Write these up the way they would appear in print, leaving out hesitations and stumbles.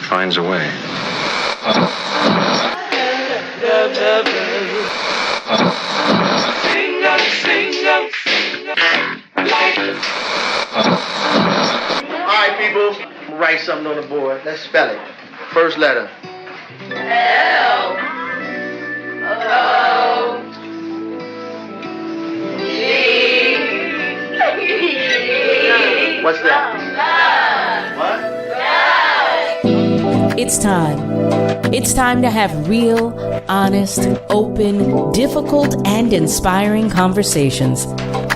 finds a way. All right, people, write something on the board. Let's spell it. First letter. L O G. What's that? What? It's time. It's time to have real, honest, open, difficult, and inspiring conversations.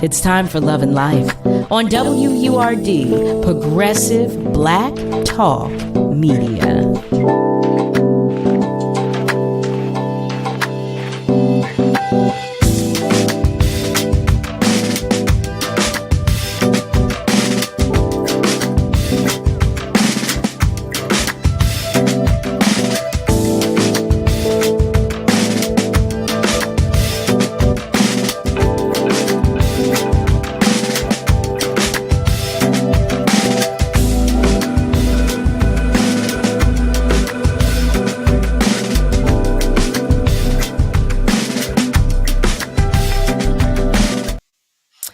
It's time for Love and Life on WURD, Progressive Black Talk Media.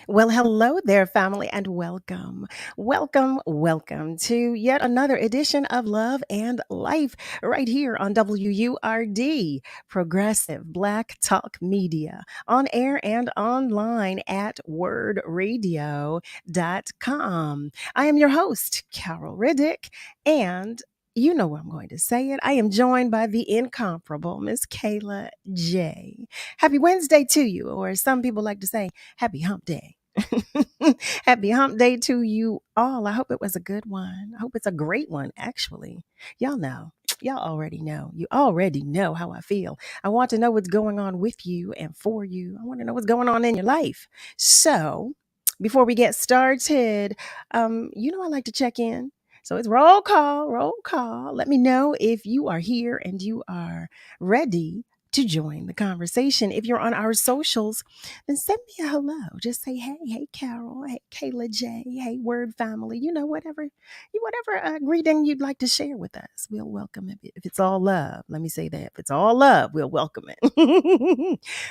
Well, hello there, family, and welcome. Welcome to yet another edition of Love and Life right here on WURD, Progressive Black Talk Media, on air and online at wordradio.com. I am your host, Carol Riddick, and you know where I'm going to say it. I am joined by the incomparable Miss Kayla J. Happy Wednesday to you, or as some people like to say, happy hump day. Happy hump day to you all. I hope it was a good one. I hope it's a great one, actually. Y'all already know. You already know how I feel. I want to know what's going on with you and for you. I want to know what's going on in your life. So before we get started, I like to check in. So it's roll call. Let me know if you are here and you are ready to join the conversation. If you're on our socials, then send me a hello. Just say, hey, Carol, hey, Kayla J, hey, Word family, whatever greeting you'd like to share with us. We'll welcome it. If it's all love, let me say that. If it's all love, we'll welcome it.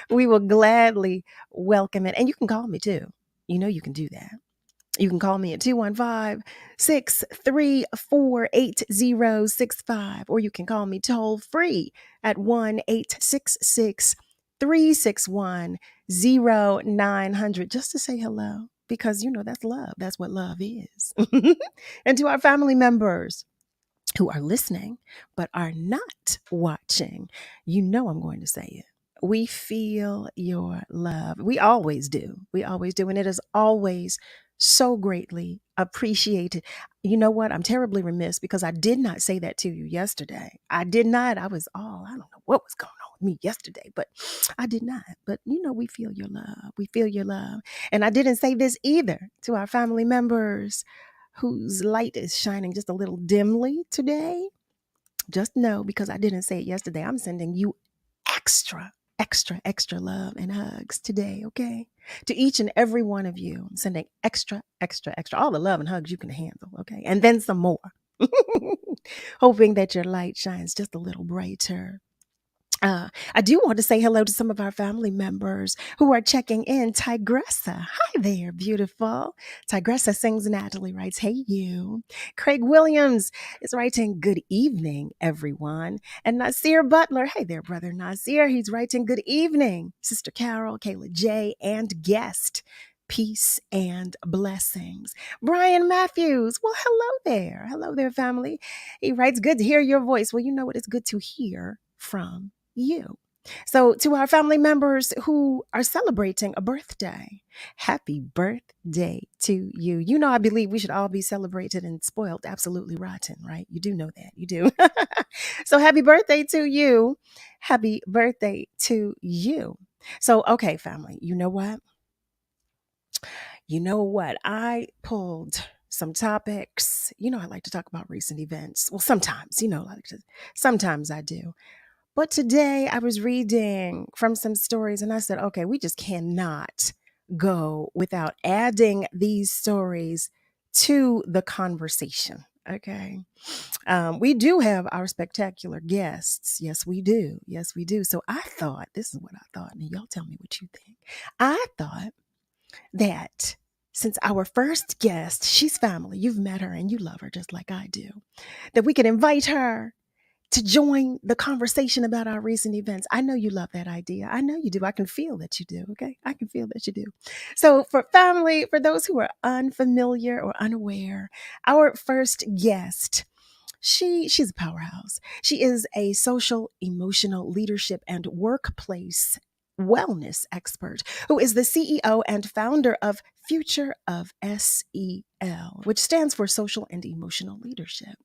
We will gladly welcome it. And you can call me too. You can do that. You can call me at 215-634-8065, or you can call me toll free at 1-866-361-0900 just to say hello, because that's love. That's what love is. And to our family members who are listening but are not watching, I'm going to say it. We feel your love. We always do. And it is always so greatly appreciated. You know what? I'm terribly remiss because I did not say that to you yesterday. I did not. I don't know what was going on with me yesterday, but I did not. But we feel your love. We feel your love. And I didn't say this either to our family members whose light is shining just a little dimly today. Just know, because I didn't say it yesterday, I'm sending you extra love and hugs today, okay? To each and every one of you, I'm sending extra, all the love and hugs you can handle, okay? And then some more. Hoping that your light shines just a little brighter. I do want to say hello to some of our family members who are checking in. Tigressa, hi there, beautiful. Tigressa sings, Natalie writes, hey you. Craig Williams is writing, good evening, everyone. And Nasir Butler, hey there, brother Nasir, he's writing, good evening, Sister Carol, Kayla J, and guest. Peace and blessings. Brian Matthews, well, hello there, family. He writes, good to hear your voice. Well, you know what? It's good to hear from you. So to our family members who are celebrating a birthday, happy birthday to you. I believe we should all be celebrated and spoiled absolutely rotten, right? You do know that. You do. So happy birthday to you. Happy birthday to you. So, okay, family, you know what? I pulled some topics. I like to talk about recent events. Well, sometimes, sometimes I do. But today I was reading from some stories and I said, okay, we just cannot go without adding these stories to the conversation. Okay. We do have our spectacular guests. Yes, we do. Yes, we do. So I thought, this is what I thought, and y'all tell me what you think. I thought that since our first guest, she's family, you've met her and you love her just like I do, that we could invite her to join the conversation about our recent events. I know you love that idea. I know you do. I can feel that you do. Okay. I can feel that you do. So, for family, for those who are unfamiliar or unaware, our first guest, she's a powerhouse. She is a social, emotional leadership and workplace wellness expert who is the CEO and founder of Future of SEL, which stands for Social and Emotional Leadership.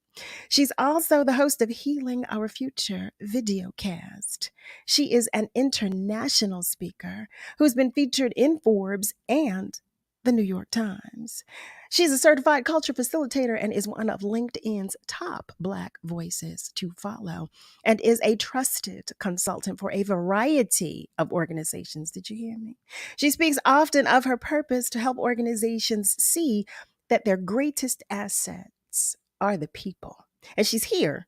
She's also the host of Healing Our Future videocast. She is an international speaker who's been featured in Forbes and the New York Times. She's a certified culture facilitator and is one of LinkedIn's top Black voices to follow, and is a trusted consultant for a variety of organizations. Did you hear me? She speaks often of her purpose to help organizations see that their greatest assets are the people. And she's here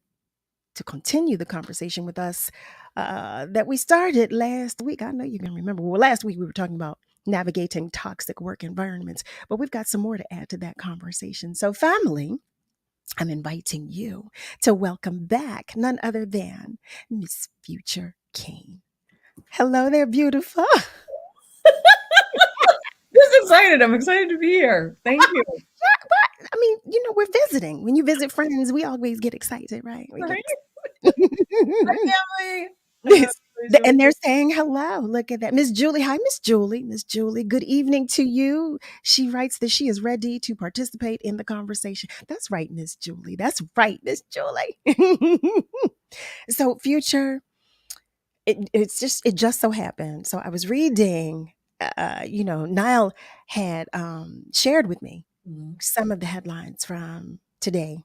to continue the conversation with us that we started last week. I know you can remember. Well, last week we were talking about navigating toxic work environments, but we've got some more to add to that conversation. So, family, I'm inviting you to welcome back none other than Miss Future Cain. Hello there, beautiful. Just excited. I'm excited to be here. Thank you. I mean, we're visiting. When you visit friends, we always get excited, right? We get Right? excited. Family. Yes. And they're saying hello. Look at that. Miss Julie. Hi, Miss Julie. Miss Julie, good evening to you. She writes that she is ready to participate in the conversation. That's right, Miss Julie. That's right, Miss Julie. So, Future, it just so happened. So I was reading, Niall had shared with me some of the headlines from today.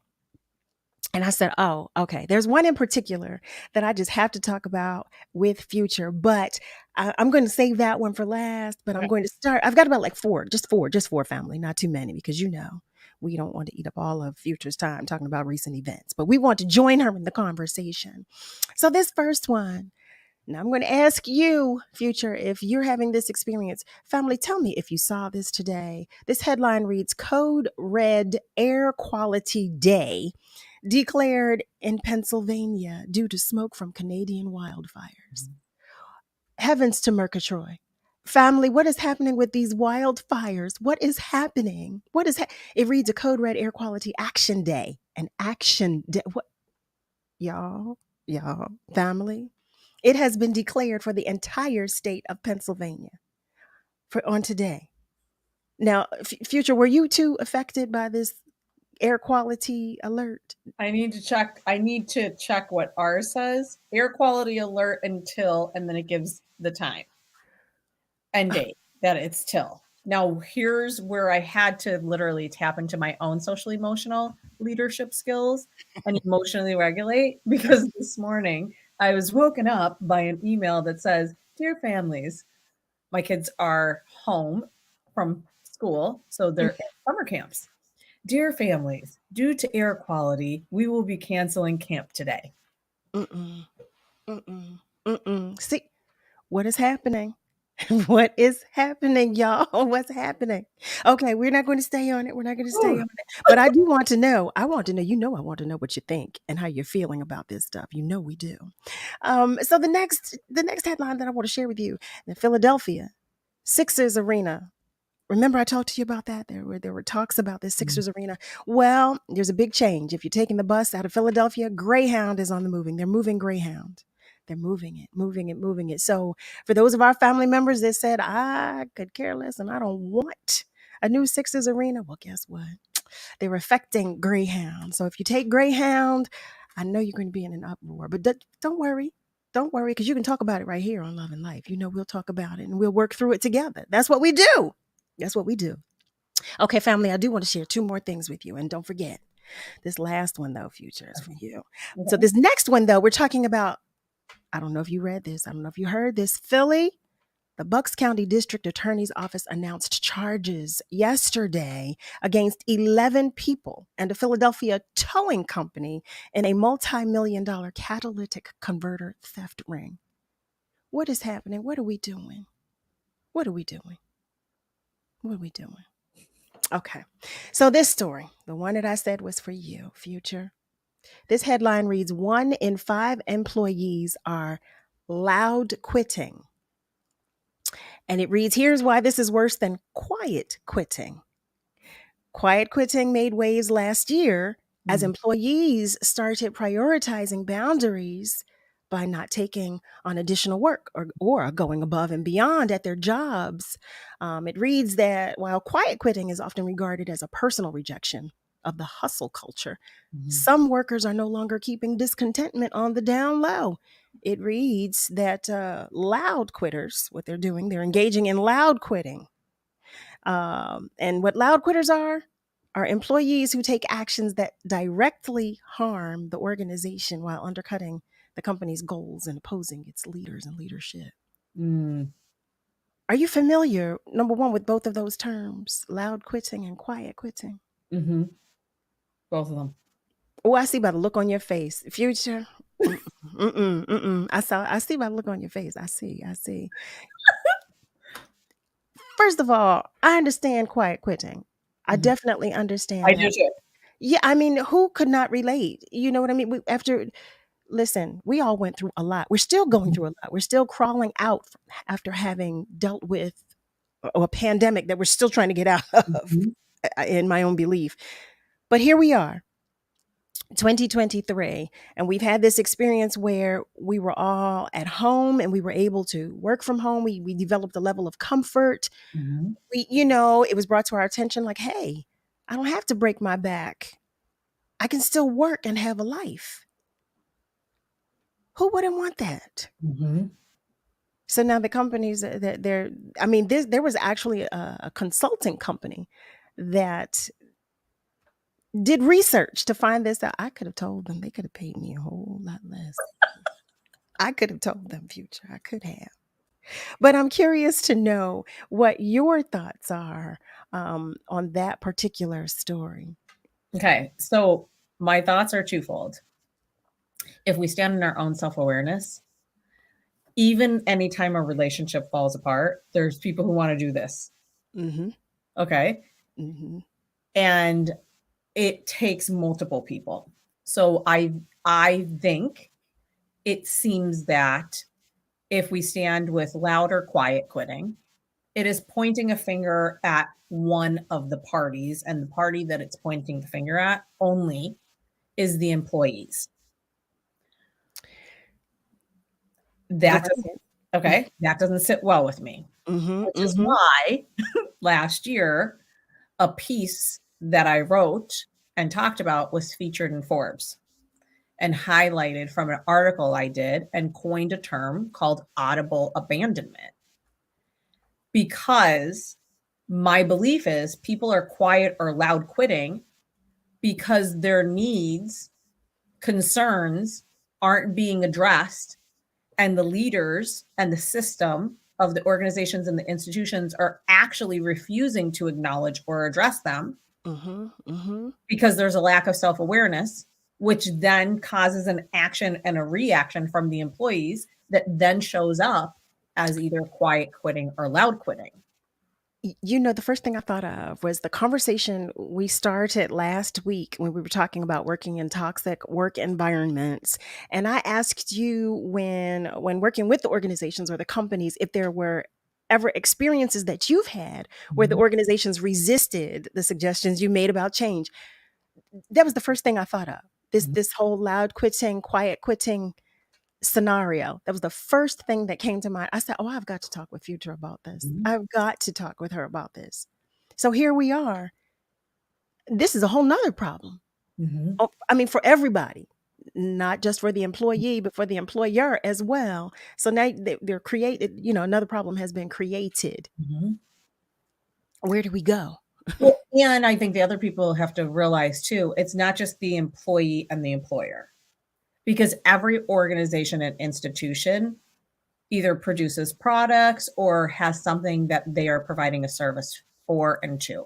And I said, oh, okay. There's one in particular that I just have to talk about with Future, but I'm going to save that one for last. But I'm going to start. I've got about like just four family, not too many, because we don't want to eat up all of Future's time talking about recent events, but we want to join her in the conversation. So this first one, now I'm going to ask you, Future, if you're having this experience. Family, tell me if you saw this today. This headline reads, Code Red Air Quality Day declared in Pennsylvania due to smoke from Canadian wildfires. Heavens to Murgatroyd. Family, what is happening with these wildfires? What is happening? It reads a Code Red Air Quality Action Day. An action day. What? Y'all, family. It has been declared for the entire state of Pennsylvania on today. Now, Future, were you too affected by this air quality alert? I need to check what ours says. Air quality alert until, and then it gives the time and date that it's till. Now, here's where I had to literally tap into my own social emotional leadership skills and emotionally regulate, because this morning I was woken up by an email that says, Dear families, my kids are home from school, so they're at summer camps. Dear families, due to air quality, we will be canceling camp today. See, what is happening? What is happening, y'all? What's happening? Okay, we're not going to stay on it. We're not going to stay on it. But I do want to know. I want to know what you think and how you're feeling about this stuff. We do. So the next headline that I want to share with you, the Philadelphia Sixers Arena. Remember I talked to you about that? There were talks about this Sixers Arena. Well, there's a big change. If you're taking the bus out of Philadelphia, Greyhound is on the moving. They're moving Greyhound. They're moving it. So for those of our family members that said, I could care less and I don't want a new Sixers Arena, well, guess what? They're affecting Greyhound. So if you take Greyhound, I know you're going to be in an uproar. But don't worry. Don't worry, because you can talk about it right here on Love and Life. We'll talk about it and we'll work through it together. That's what we do. Okay, family, I do want to share two more things with you. And don't forget, this last one, though, Future, is for you. Okay. So this next one, though, we're talking about, I don't know if you read this. I don't know if you heard this. Philly The Bucks County District Attorney's Office announced charges yesterday against 11 people and a Philadelphia towing company in a multi-million-dollar catalytic converter theft ring. What is happening? What are we doing? What are we doing? What are we doing? Okay. So this story, the one that I said was for you, Future. This headline reads, 1 in 5 employees are loud quitting. And it reads, here's why this is worse than quiet quitting. Quiet quitting made waves last year as employees started prioritizing boundaries by not taking on additional work or going above and beyond at their jobs. It reads that while quiet quitting is often regarded as a personal rejection of the hustle culture, some workers are no longer keeping discontentment on the down low. It reads that loud quitters, what they're doing, they're engaging in loud quitting. And what loud quitters are employees who take actions that directly harm the organization while undercutting the company's goals and opposing its leaders and leadership. Are you familiar, number one, with both of those terms, loud quitting and quiet quitting? Both of them. Oh, I see by the look on your face. Future. I see by the look on your face. I see. First of all, I understand quiet quitting. I definitely understand. I do too. Yeah, I mean, who could not relate? You know what I mean? Listen, we all went through a lot. We're still going through a lot. We're still crawling out after having dealt with a pandemic that we're still trying to get out of, in my own belief. But here we are, 2023, and we've had this experience where we were all at home and we were able to work from home. We developed a level of comfort. It was brought to our attention like, hey, I don't have to break my back. I can still work and have a life. Who wouldn't want that? So now the companies that there was actually a consulting company that did research to find this out. I could have told them. They could have paid me a whole lot less. I could have told them, Future. I could have. But I'm curious to know what your thoughts are on that particular story. Okay, so my thoughts are twofold. If we stand in our own self-awareness, even anytime a relationship falls apart, there's people who want to do this. Okay. And it takes multiple people. So I think it seems that if we stand with loud or quiet quitting, it is pointing a finger at one of the parties, and the party that it's pointing the finger at only is the employees. That doesn't sit well with me, which is why last year a piece that I wrote and talked about was featured in Forbes and highlighted from an article I did and coined a term called audible abandonment. Because my belief is people are quiet or loud quitting because their needs, concerns aren't being addressed, and the leaders and the system of the organizations and the institutions are actually refusing to acknowledge or address them because there's a lack of self-awareness, which then causes an action and a reaction from the employees that then shows up as either quiet quitting or loud quitting. The first thing I thought of was the conversation we started last week when we were talking about working in toxic work environments. And I asked you when working with the organizations or the companies, if there were ever experiences that you've had where the organizations resisted the suggestions you made about change. That was the first thing I thought of. This whole loud quitting, quiet quitting scenario. That was the first thing that came to mind. I said, I've got to talk with Future about this. I've got to talk with her about this. So here we are. This is a whole nother problem. For everybody, not just for the employee, but for the employer as well. So now they're created, another problem has been created. Where do we go? Well, and I think the other people have to realize too, it's not just the employee and the employer. Because every organization and institution either produces products or has something that they are providing a service for and to.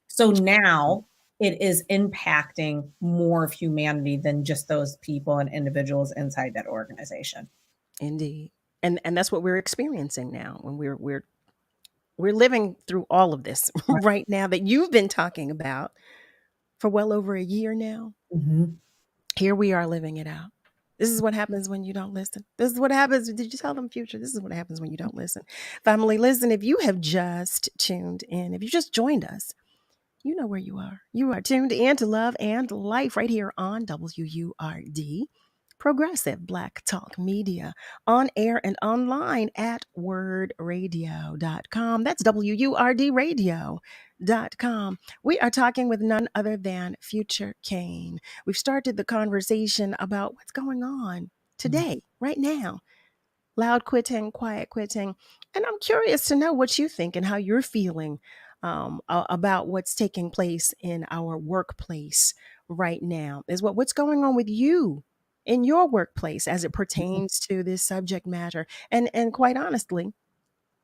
So now it is impacting more of humanity than just those people and individuals inside that organization. Indeed. And that's what we're experiencing now when we're living through all of this right now that you've been talking about for well over a year now. Mm-hmm. Here we are living it out. This is what happens when you don't listen. This is what happens. Did you tell them, Future? This is what happens when you don't listen. Family, listen, if you have just tuned in, if you just joined us, you know where you are. You are tuned in to Love and Life right here on WURD, Progressive Black Talk Media, on air and online at wordradio.com. That's WURDradio.com. We are talking with none other than Future Cain. We've started the conversation about what's going on today, right now. Loud quitting, quiet quitting. And I'm curious to know what you think and how you're feeling about what's taking place in our workplace right now. What's going on with you in your workplace as it pertains to this subject matter. And quite honestly,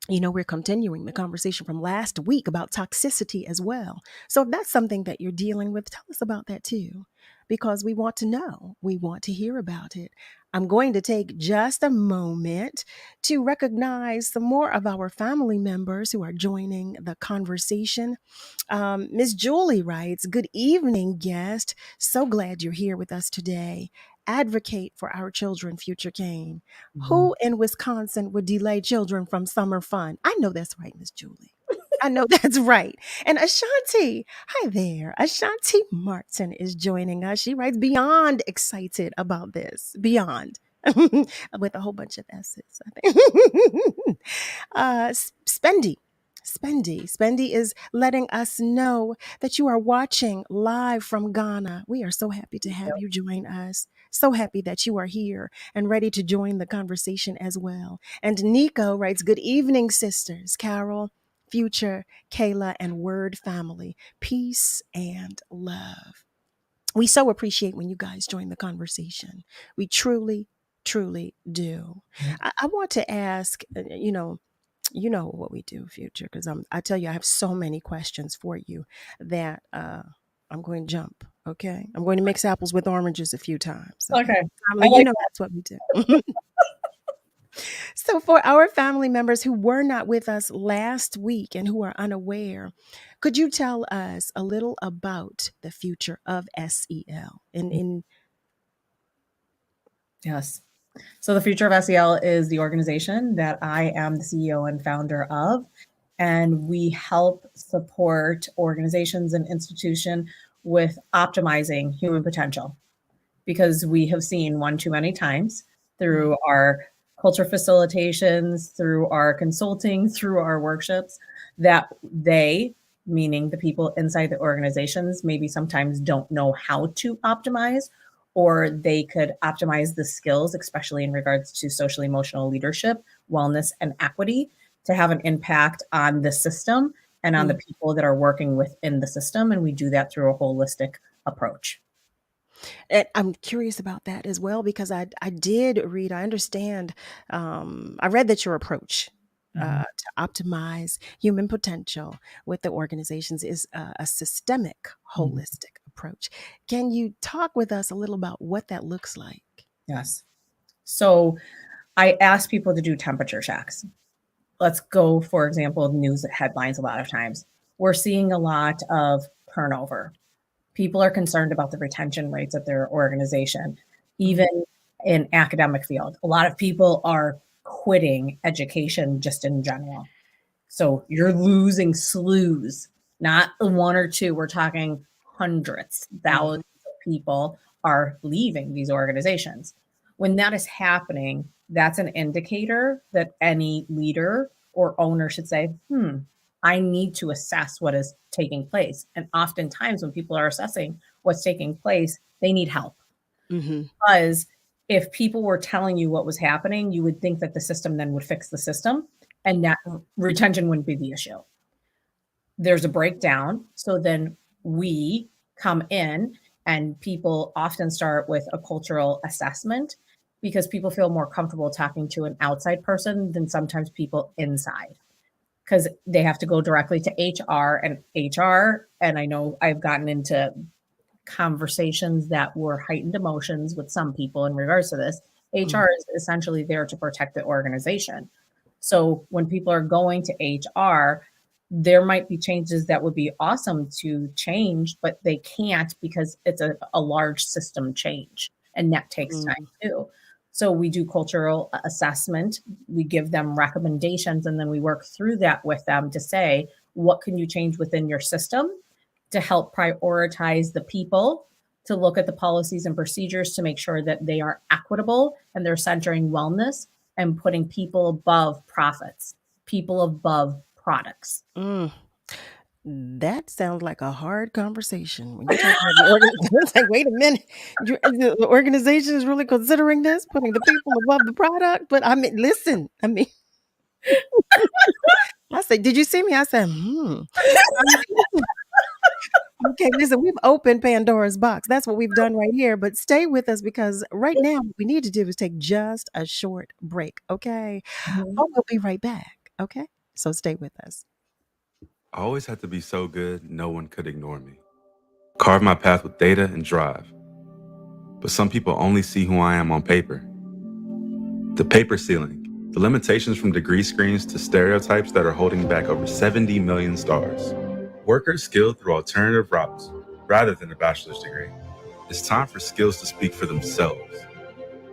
we're continuing the conversation from last week about toxicity as well. So if that's something that you're dealing with, tell us about that too, because we want to know. We want to hear about it. I'm going to take just a moment to recognize some more of our family members who are joining the conversation. Miss Julie writes, "Good evening, guest. So glad you're here with us today. Advocate for our children, Future Cain. Who in Wisconsin would delay children from summer fun?" I know that's right, Miss Julie. I know that's right. And Ashanti, hi there. Ashanti Martin is joining us. She writes, "Beyond excited about this. Beyond." With a whole bunch of S's, I think. Spendy is letting us know that you are watching live from Ghana. We are so happy to have you join us. So happy that you are here and ready to join the conversation as well. And Nico writes, "Good evening, sisters. Carol, Future, Kayla, and WURD family. Peace and love." We so appreciate when you guys join the conversation. We truly, truly do. I want to ask, you know what we do, Future, because I tell you, I have so many questions for you that I'm going to jump. Okay, I'm going to mix apples with oranges a few times. Okay. That's what we do. So for our family members who were not with us last week and who are unaware, could you tell us a little about the future of SEL? Yes. So the future of SEL is the organization that I am the CEO and founder of, and we help support organizations and institutions with optimizing human potential, because we have seen one too many times through our culture facilitations, through our consulting, through our workshops, that they, meaning the people inside the organizations, maybe sometimes don't know how to optimize, or they could optimize the skills, especially in regards to social emotional leadership, wellness, and equity, to have an impact on the system and on the people that are working within the system. And we do that through a holistic approach. And I'm curious about that as well, because I did read, I understand, I read that your approach to optimize human potential with the organizations is a systemic, holistic approach. Can you talk with us a little about what that looks like? Yes. So I ask people to do temperature checks. Let's go, for example, news headlines. A lot of times we're seeing a lot of turnover. People are concerned about the retention rates of their organization, even in academic field. A lot of people are quitting education just in general. So you're losing slews, not one or two. We're talking hundreds, thousands of people are leaving these organizations. When that is happening, that's an indicator that any leader or owner should say, I need to assess what is taking place. And oftentimes when people are assessing what's taking place, they need help. Because if people were telling you what was happening, you would think that the system then would fix the system, and that retention wouldn't be the issue. There's a breakdown. So then we come in, and people often start with a cultural assessment. because people feel more comfortable talking to an outside person than sometimes people inside, because they have to go directly to HR. And I know I've gotten into conversations that were heightened emotions with some people in regards to this. HR is essentially there to protect the organization. So when people are going to HR, there might be changes that would be awesome to change, but they can't because it's a large system change, and that takes time too. So we do cultural assessment, we give them recommendations, and then we work through that with them to say, what can you change within your system to help prioritize the people, to look at the policies and procedures to make sure that they are equitable and they're centering wellness and putting people above profits, people above products. That sounds like a hard conversation. When you talk about the organization, it's like, wait a minute, the organization is really considering this, putting the people above the product. But I mean, listen, I said, did you see me? I said, Okay, listen, we've opened Pandora's box. That's what we've done right here. But stay with us, because right now what we need to do is take just a short break. Okay. Oh, we'll be right back. Okay. So stay with us. I always had to be so good, no one could ignore me. Carve my path with data and drive. But some people only see who I am on paper. The paper ceiling, the limitations from degree screens to stereotypes that are holding back over 70 million stars. Workers skilled through alternative routes rather than a bachelor's degree. It's time for skills to speak for themselves.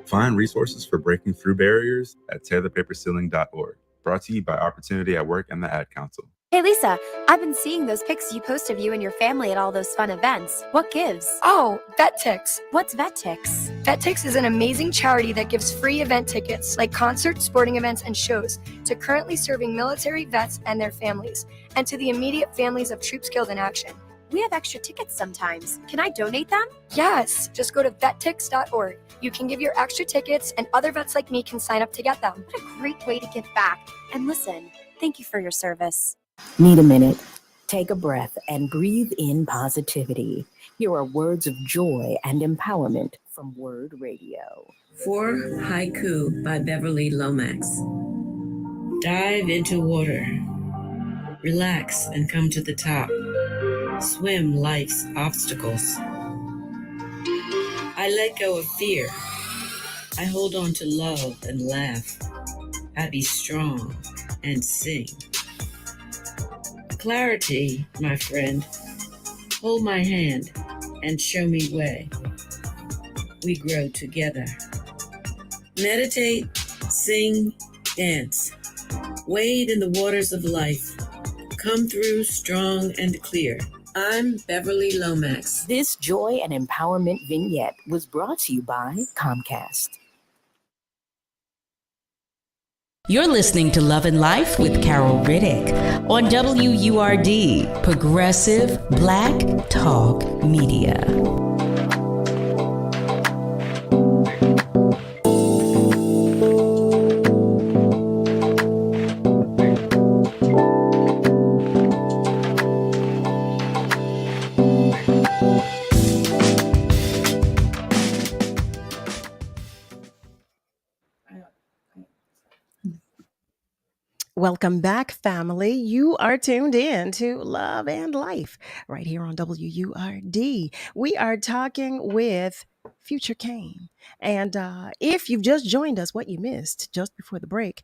Find resources for breaking through barriers at tearthepaperceiling.org. Brought to you by Opportunity at Work and the Ad Council. Hey Lisa, I've been seeing those pics you post of you and your family at all those fun events. What gives? Oh, VetTix. What's VetTix? VetTix is an amazing charity that gives free event tickets, like concerts, sporting events, and shows, to currently serving military vets and their families, and to the immediate families of troops killed in action. We have extra tickets sometimes. Can I donate them? Yes, just go to vettix.org. You can give your extra tickets, and other vets like me can sign up to get them. What a great way to give back. And listen, thank you for your service. Need a minute? Take a breath and breathe in positivity. Here are words of joy and empowerment from WURD Radio. For Haiku by Beverly Lomax. Dive into water. Relax and come to the top. Swim life's obstacles. I let go of fear. I hold on to love and laugh. I be strong and sing. Clarity, my friend. Hold my hand and show me way. We grow together. Meditate, sing, dance. Wade in the waters of life. Come through strong and clear. I'm Beverly Lomax. This joy and empowerment vignette was brought to you by Comcast. You're listening to Love and Life with Carol Riddick on WURD, Progressive Black Talk Media. Welcome back, family. You are tuned in to Love and Life right here on WURD. We are talking with future Cain. And if you've just joined us, what you missed just before the break,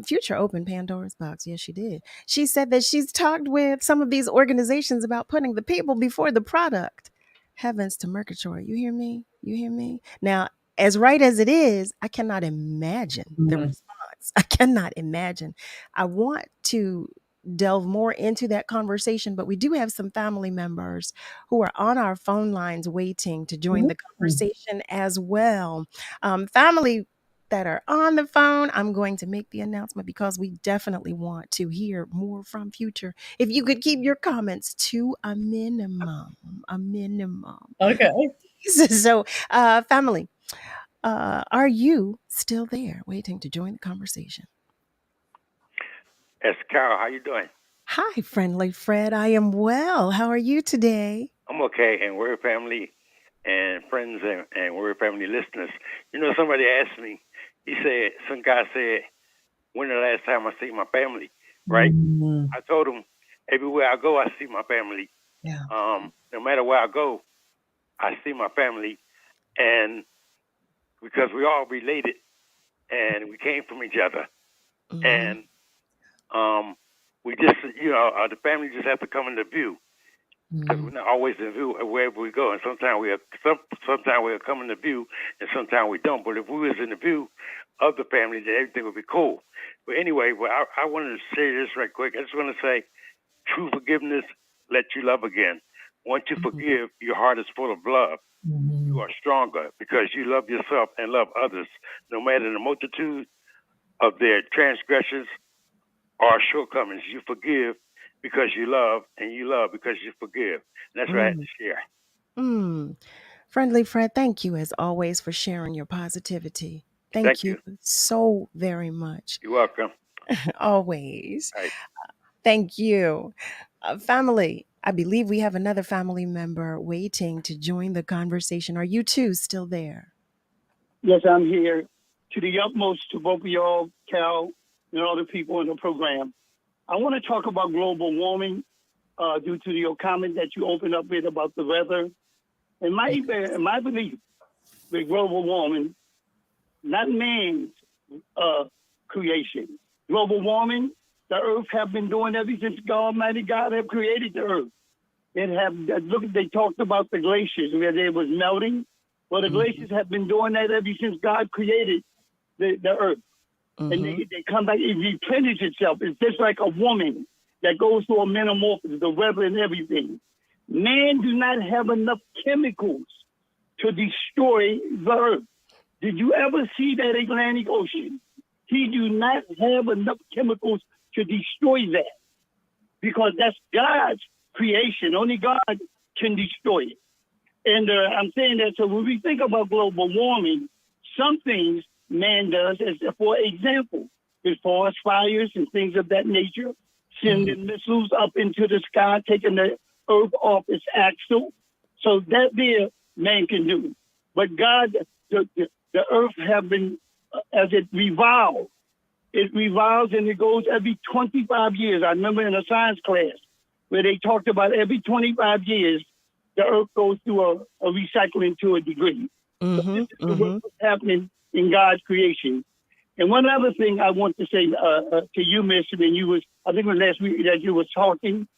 Future opened Pandora's box. Yes, she did. She said that she's talked with some of these organizations about putting the people before the product. Heavens to Mercator. You hear me? You hear me? Now, as right as it is, I cannot imagine the response. I cannot imagine. I want to delve more into that conversation, but we do have some family members who are on our phone lines waiting to join the conversation as well. Family that are on the phone, I'm going to make the announcement because we definitely want to hear more from Future. If you could keep your comments to a minimum. Okay. So, family, are you still there waiting to join the conversation? Yes, Carol, how you doing? Hi, friendly Fred. I am well. How are you today? I'm okay, and we're family. and friends and Word Family listeners. You know, somebody asked me, some guy said, when the last time I see my family, right? Mm-hmm. I told him, everywhere I go, I see my family. Yeah. No matter where I go, I see my family, and because we all related, and we came from each other, and we just, the family just have to come into view, because we're not always in view wherever we go, and sometimes we'll come into view, and sometimes we don't. But if we was in the view of the family, then everything would be cool. But anyway, I wanted to say this right quick. I just want to say, true forgiveness lets you love again. Once you forgive, your heart is full of love. You are stronger because you love yourself and love others, no matter the multitude of their transgressions or shortcomings. You forgive because you love, and you love because you forgive. And that's what I had to share. Friendly Fred, thank you as always for sharing your positivity. Thank you so very much. You're welcome. Always. Right. Thank you. Family, I believe we have another family member waiting to join the conversation. Are you two still there? Yes, I'm here. To the utmost to both of y'all, Cal, and all the people in the program. I want to talk about global warming due to your comment that you opened up with about the weather. In my belief with global warming, not man's creation. Global warming, the earth have been doing ever since Almighty God have created the earth. They talked about the glaciers where they was melting. Well, the glaciers have been doing that ever since God created the earth. And they come back, it replenishes itself. It's just like a woman that goes through a metamorphosis, the weather and everything. Man do not have enough chemicals to destroy the earth. Did you ever see that Atlantic Ocean? He do not have enough chemicals to destroy that because that's God's creation. Only God can destroy it. And I'm saying that so when we think about global warming, some things man does, as for example, with forest fires and things of that nature, sending missiles up into the sky, taking the earth off its axle. So that there man can do. But God, the earth have been, as it revolves and it goes every 25 years. I remember in a science class where they talked about every 25 years, the earth goes through a recycling to a degree. So this is what's happening in God's creation. And one other thing I want to say to you, Miss, when you was, I think it was last week that you was talking,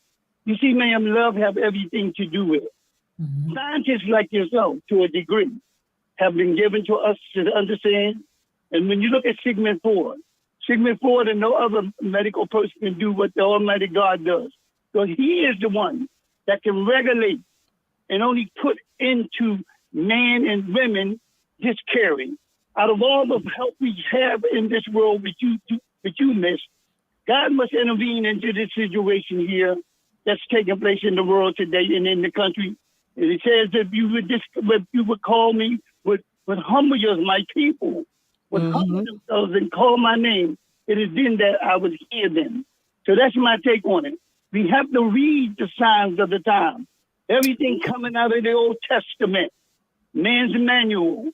you see, ma'am, love have everything to do with it. Scientists like yourself, to a degree, have been given to us to understand. And when you look at Sigmund Freud and no other medical person can do what the Almighty God does. So he is the one that can regulate and only put into man and women this caring. Out of all the help we have in this world with you, Miss, God must intervene into this situation here that's taking place in the world today and in the country. And it says if you would call me, would humble you as my people, would humble themselves and call my name, it is then that I would hear them. So that's my take on it. We have to read the signs of the time. Everything coming out of the Old Testament, man's manual,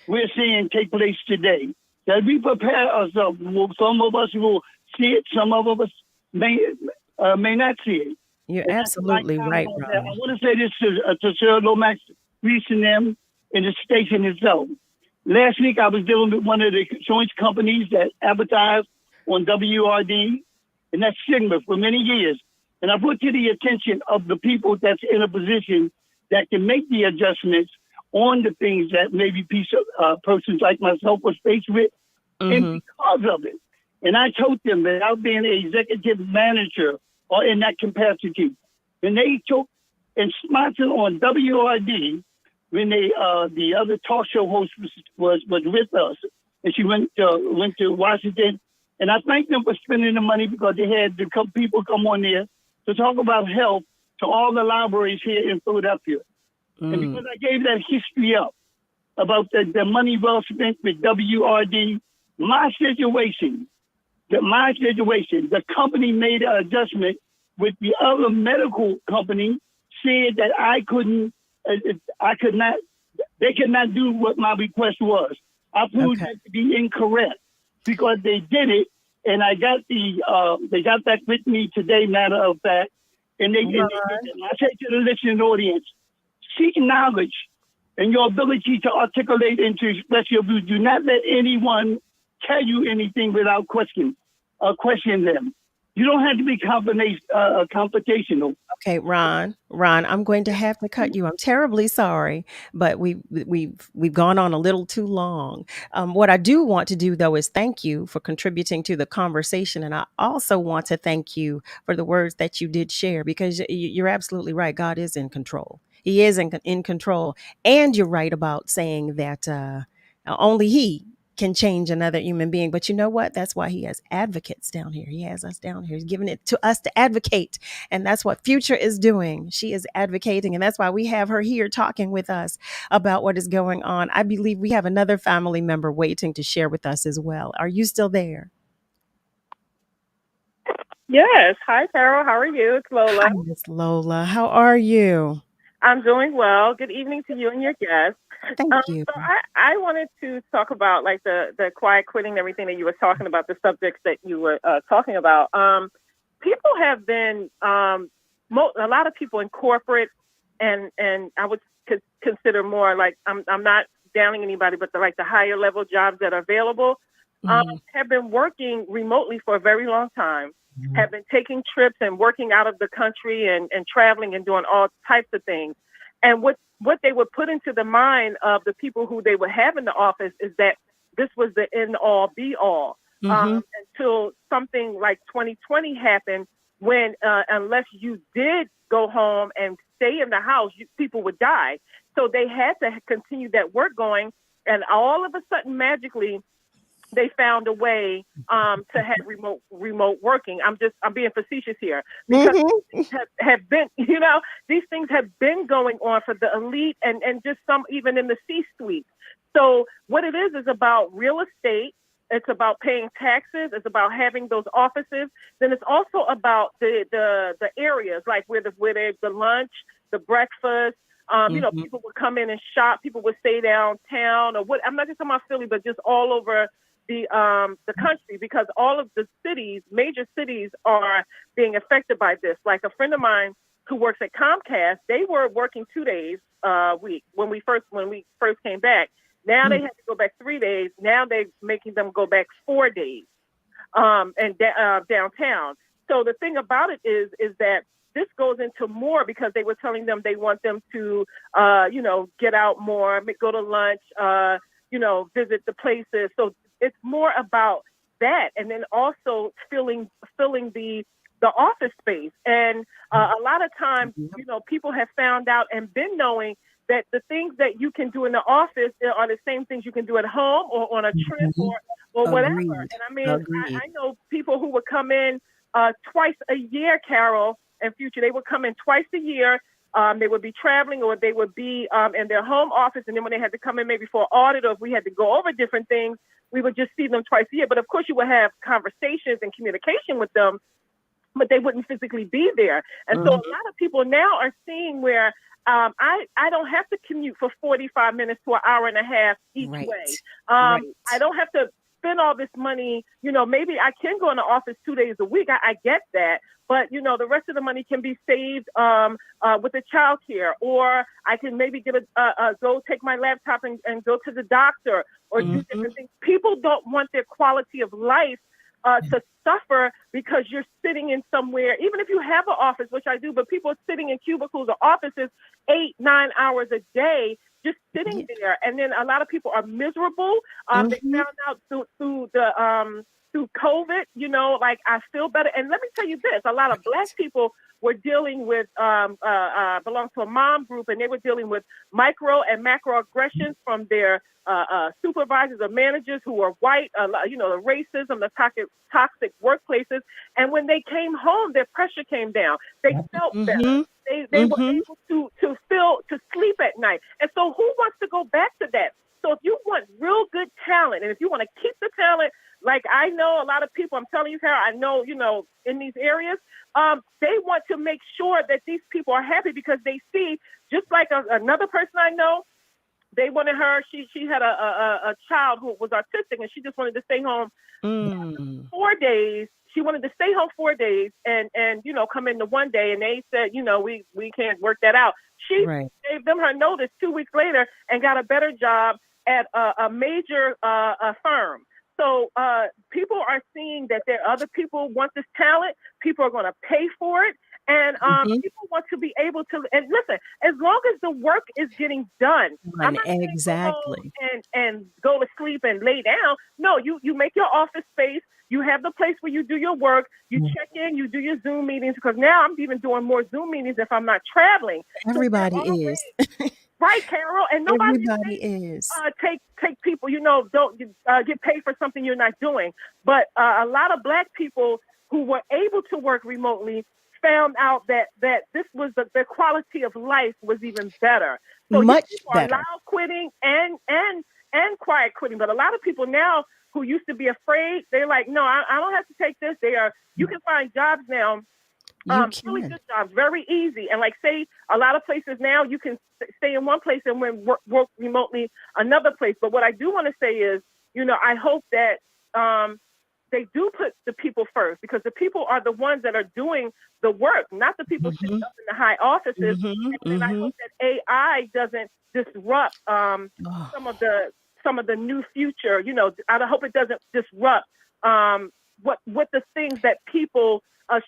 we're seeing take place today. That we prepare ourselves. Some of us will see it. Some of us may not see it. You're absolutely right, Ron. I want to say this to Sir Lomax, Reese and them, in the station itself. Last week, I was dealing with one of the insurance companies that advertised on WRD, and that's Sigma for many years. And I put to the attention of the people that's in a position that can make the adjustments on the things that maybe persons like myself was faced with, and because of it. And I told them that I'll be an executive manager or in that capacity. And they took and sponsored on WRD when they the other talk show host was with us, and she went to Washington. And I thank them for spending the money because they had people come on there to talk about health to all the libraries here in Philadelphia. And because I gave that history up about the money well spent with WRD, my situation, the company made an adjustment with the other medical company, said that I could not They cannot do what my request was. I proved that to be incorrect because they did it, and I got they got back with me today, matter of fact, and they did it. I say to the listening audience, seek knowledge and your ability to articulate and to express your views. Do not let anyone tell you anything without question them. You don't have to be confrontational. Okay, Ron, I'm going to have to cut you. I'm terribly sorry, but we've gone on a little too long. What I do want to do, though, is thank you for contributing to the conversation, and I also want to thank you for the words that you did share, because you're absolutely right. God is in control. He is in control, and you're right about saying that only He can change another human being. But you know what? That's why He has advocates down here. He has us down here. He's giving it to us to advocate. And that's what Future is doing. She is advocating. And that's why we have her here talking with us about what is going on. I believe we have another family member waiting to share with us as well. Are you still there? Yes. Hi, Carol. How are you? It's Lola. Hi, Miss Lola. How are you? I'm doing well. Good evening to you and your guests. Thank you. So I wanted to talk about like the quiet quitting and everything that you were talking about, the subjects that you were talking about. People have been, a lot of people in corporate and I would consider more like, I'm not downing anybody, but the higher level jobs that are available have been working remotely for a very long time, have been taking trips and working out of the country and traveling and doing all types of things. And what they would put into the mind of the people who they would have in the office is that this was the end all be all until something like 2020 happened, when unless you did go home and stay in the house, people would die. So they had to continue that work going. And all of a sudden, magically, they found a way to have remote working. I'm being facetious here, because have been, these things have been going on for the elite and just some even in the C-suite. So what it is about real estate. It's about paying taxes. It's about having those offices. Then it's also about the areas, like where the lunch, the breakfast. People would come in and shop. People would stay downtown, or what. I'm not just talking about Philly, but just all over the country, because all of the major cities are being affected by this. Like a friend of mine who works at Comcast, they were working 2 days a week when we first came back. Now they have to go back 3 days. Now they're making them go back 4 days and downtown. So the thing about it is that this goes into more, because they were telling them they want them to, get out more, go to lunch, visit the places. So it's more about that. And then also filling the office space. And a lot of times, people have found out and been knowing that the things that you can do in the office are the same things you can do at home or on a trip or whatever. And I mean, I know people who would come in twice a year, Carol and Future. They would come in twice a year. They would be traveling, or they would be in their home office. And then when they had to come in maybe for an audit, or if we had to go over different things, we would just see them twice a year. But of course, you would have conversations and communication with them, but they wouldn't physically be there. And so a lot of people now are seeing where I don't have to commute for 45 minutes to an hour and a half each way. I don't have to spend all this money. Maybe I can go in the office 2 days a week. I get that. But, the rest of the money can be saved with the child care, or I can maybe go take my laptop and go to the doctor, or do different things. People don't want their quality of life to suffer because you're sitting in somewhere, even if you have an office, which I do, but people are sitting in cubicles or offices 8-9 hours a day, just sitting there. And then a lot of people are miserable. They found out through COVID, like I feel better. And let me tell you this, a lot of Black people were dealing with, belong to a mom group, and they were dealing with micro and macro aggressions from their supervisors or managers who were white, the racism, the toxic workplaces. And when they came home, their pressure came down. They felt better. They were able to sleep at night. And so who wants to go back to that? So if you want real good talent, and if you want to keep the talent, like I know a lot of people, I'm telling you, Carol, I know, in these areas, they want to make sure that these people are happy, because they see, just like another person I know, they wanted her. She had a child who was autistic, and she just wanted to stay home 4 days. She wanted to stay home 4 days and come into one day. And they said, we can't work that out. She gave them her notice 2 weeks later and got a better job at a major firm. So people are seeing that there are other people want this talent. People are going to pay for it. And people want to be able to, and listen, as long as the work is getting done, I'm not exactly, and go to sleep and lay down. No, you make your office space. You have the place where you do your work. You check in. You do your Zoom meetings, because now I'm even doing more Zoom meetings if I'm not traveling. Everybody is. Right, Carol, and nobody is. Take people, don't get paid for something you're not doing. But a lot of Black people who were able to work remotely found out that this was the quality of life was even better. So much people better. are loud quitting and quiet quitting. But a lot of people now who used to be afraid, they're like, no, I don't have to take this. You can find jobs now. Really good jobs, very easy. And like, say, a lot of places now you can stay in one place and work remotely another place. But what I do want to say is, I hope that they do put the people first, because the people are the ones that are doing the work, not the people sitting up in the high offices. And I hope that AI doesn't disrupt some of the new future. I hope it doesn't disrupt what the things that people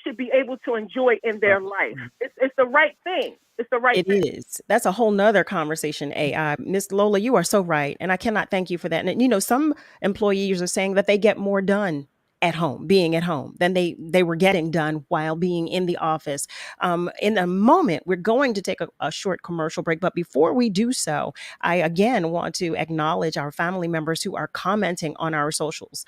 should be able to enjoy in their life. It's the right thing. It's the right thing. It is. That's a whole nother conversation, AI. Miss Lola, you are so right. And I cannot thank you for that. And, some employees are saying that they get more done at home, being at home, than they were getting done while being in the office. In a moment, we're going to take a short commercial break. But before we do so, I again want to acknowledge our family members who are commenting on our socials.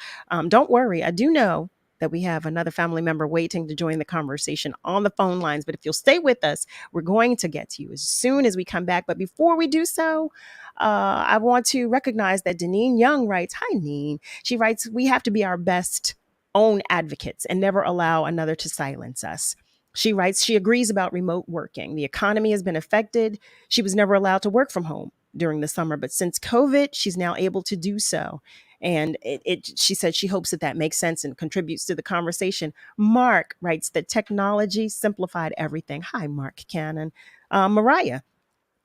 Don't worry. I do know that we have another family member waiting to join the conversation on the phone lines. But if you'll stay with us, we're going to get to you as soon as we come back. But before we do so, I want to recognize that Deneen Young writes, hi, Neen. She writes, we have to be our best own advocates and never allow another to silence us. She writes, she agrees about remote working. The economy has been affected. She was never allowed to work from home during the summer, but since COVID, she's now able to do so. And she said she hopes that makes sense and contributes to the conversation. Mark writes that technology simplified everything. Hi, Mark Cannon.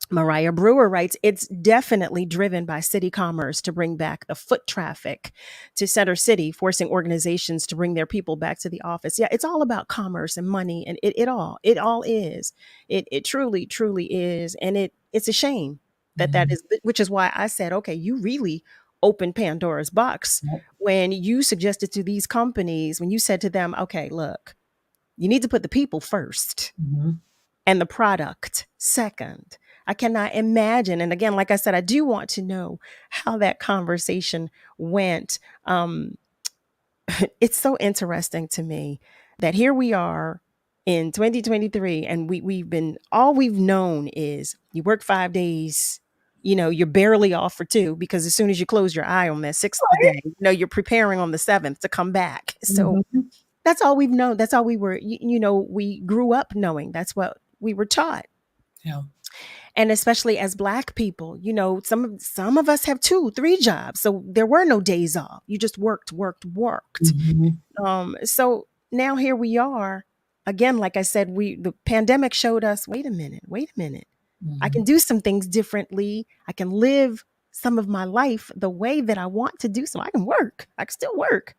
Mariah Brewer writes, it's definitely driven by city commerce to bring back the foot traffic to Center City, forcing organizations to bring their people back to the office. Yeah, it's all about commerce and money, and it all is. It truly, truly is. And it's a shame that is, which is why I said, okay, you really open Pandora's box when you suggested to these companies, when you said to them, okay, look, you need to put the people first and the product second. I cannot imagine. And again, like I said, I do want to know how that conversation went. It's so interesting to me that here we are in 2023, and all we've known is you work 5 days, you're barely off for 2, because as soon as you close your eye on that 6th day, you're preparing on the 7th to come back. So that's all we've known. That's all we were, we grew up knowing. That's what we were taught. Yeah. And especially as Black people, some of us have 2, 3 jobs. So there were no days off. You just worked. So now here we are again. Like I said, the pandemic showed us, wait a minute. I can do some things differently. I can live some of my life the way that I want to do. So I can work. I can still work,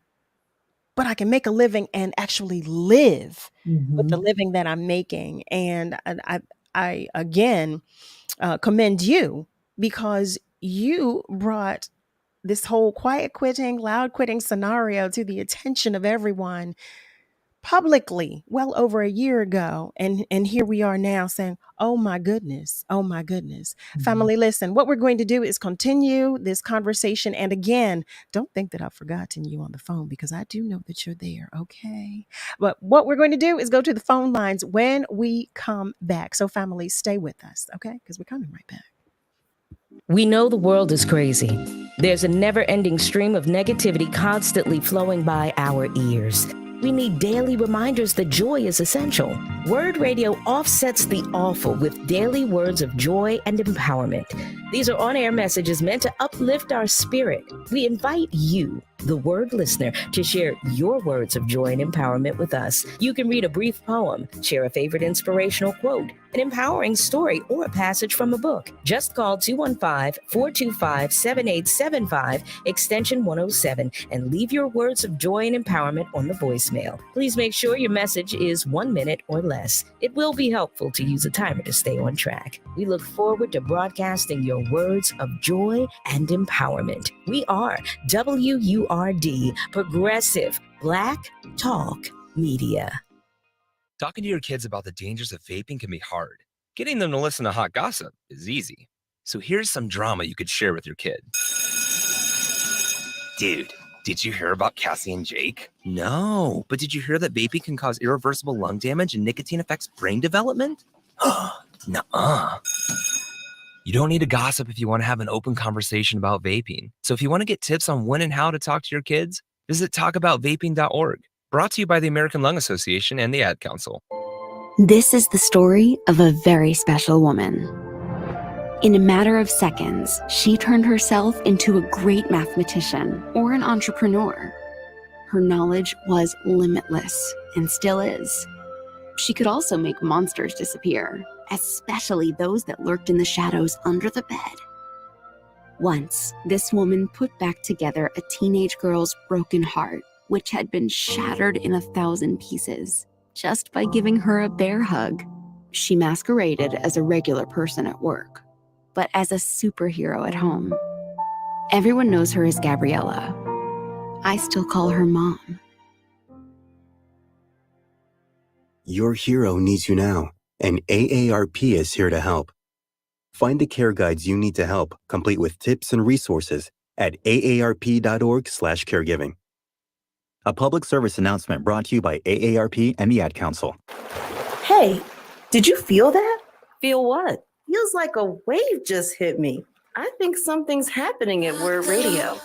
but I can make a living and actually live with the living that I'm making. And I again commend you, because you brought this whole quiet quitting, loud quitting scenario to the attention of everyone publicly well over a year ago. And here we are now saying, oh my goodness. Family, listen, what we're going to do is continue this conversation. And again, don't think that I've forgotten you on the phone, because I do know that you're there. Okay. But what we're going to do is go to the phone lines when we come back. So family, stay with us. Okay. Because we're coming right back. We know the world is crazy. There's a never-ending stream of negativity constantly flowing by our ears. We need daily reminders that joy is essential. Word Radio offsets the awful with daily words of joy and empowerment. These are on-air messages meant to uplift our spirit. We invite you, the Word listener, to share your words of joy and empowerment with us. You can read a brief poem, share a favorite inspirational quote, an empowering story, or a passage from a book. Just call 215-425-7875, extension 107, and leave your words of joy and empowerment on the voicemail. Please make sure your message is 1 minute or less. It will be helpful to use a timer to stay on track. We look forward to broadcasting your words of joy and empowerment. We are WURD, Progressive Black Talk Media. Talking to your kids about the dangers of vaping can be hard. Getting them to listen to hot gossip is easy. So here's some drama you could share with your kid. Dude, did you hear about Cassie and Jake? No, but did you hear that vaping can cause irreversible lung damage and nicotine affects brain development? Nuh-uh. You don't need to gossip if you want to have an open conversation about vaping. So if you want to get tips on when and how to talk to your kids, visit talkaboutvaping.org. Brought to you by the American Lung Association and the Ad Council. This is the story of a very special woman. In a matter of seconds, she turned herself into a great mathematician or an entrepreneur. Her knowledge was limitless and still is. She could also make monsters disappear, especially those that lurked in the shadows under the bed. Once, this woman put back together a teenage girl's broken heart, which had been shattered in 1,000 pieces, just by giving her a bear hug. She masqueraded as a regular person at work, but as a superhero at home. Everyone knows her as Gabriella. I still call her Mom. Your hero needs you now, and AARP is here to help. Find the care guides you need to help, complete with tips and resources at aarp.org/caregiving. A public service announcement brought to you by AARP and the Ad Council. Hey, did you feel that? Feel what? Feels like a wave just hit me. I think something's happening at WURD Radio.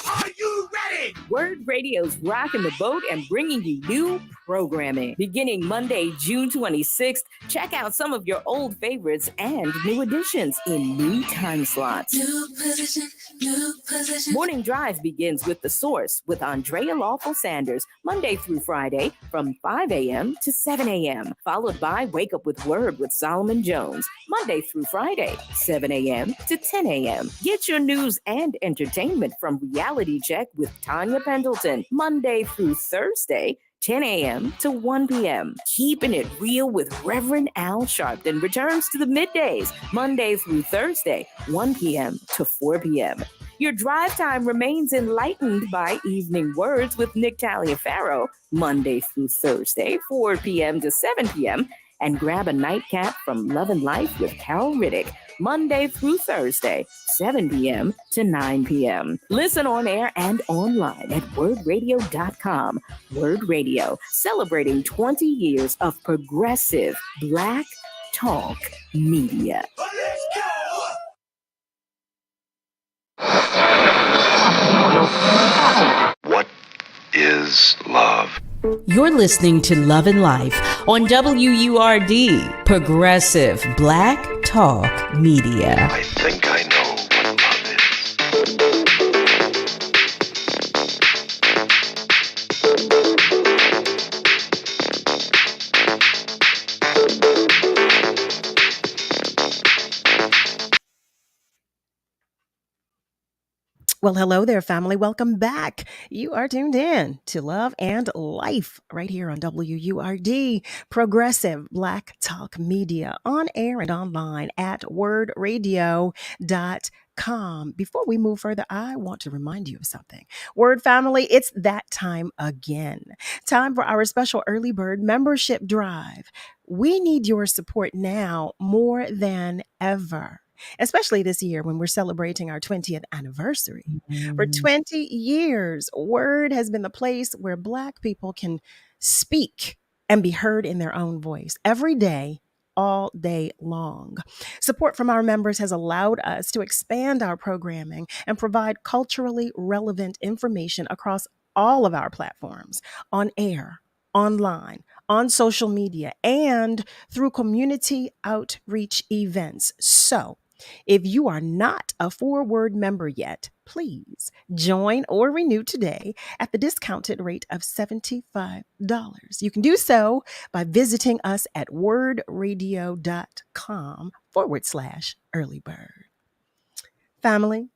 Are you ready? WURD Radio's rocking the boat and bringing you new programming. Beginning Monday, June 26th, check out some of your old favorites and new additions in new time slots. New position, new position. Morning Drive begins with The Source with Andrea Lawful Sanders, Monday through Friday from 5 a.m. to 7 a.m., followed by Wake Up with WURD with Solomon Jones, Monday through Friday, 7 a.m. to 10 a.m. Get your news and entertainment from Reality Check with Tanya Pendleton, Monday through Thursday, 10 a.m. to 1 p.m. Keeping it real with Reverend Al Sharpton returns to the middays, Monday through Thursday, 1 p.m. to 4 p.m. Your drive time remains enlightened by Evening Words with Nick Taliaferro, Monday through Thursday, 4 p.m. to 7 p.m. And grab a nightcap from Love and Life with Carol Riddick, Monday through Thursday, 7 p.m. to 9 p.m. Listen on air and online at wordradio.com. WURD Radio, celebrating 20 years of progressive Black Talk Media. What is love? You're listening to Love and Life on WURD, Progressive Black Talk Media. I think I know what love is. Well, hello there, family. Welcome back. You are tuned in to Love and Life right here on WURD, Progressive Black Talk Media, on air and online at wordradio.com. Before we move further, I want to remind you of something. WURD family, it's that time again. Time for our special early bird membership drive. We need your support now more than ever, especially this year when we're celebrating our 20th anniversary. For 20 years, WURD has been the place where Black people can speak and be heard in their own voice every day, all day long. Support from our members has allowed us to expand our programming and provide culturally relevant information across all of our platforms, on air, online, on social media, and through community outreach events. So, if you are not a WURD member yet, please join or renew today at the discounted rate of $75. You can do so by visiting us at wordradio.com/earlybird. Family,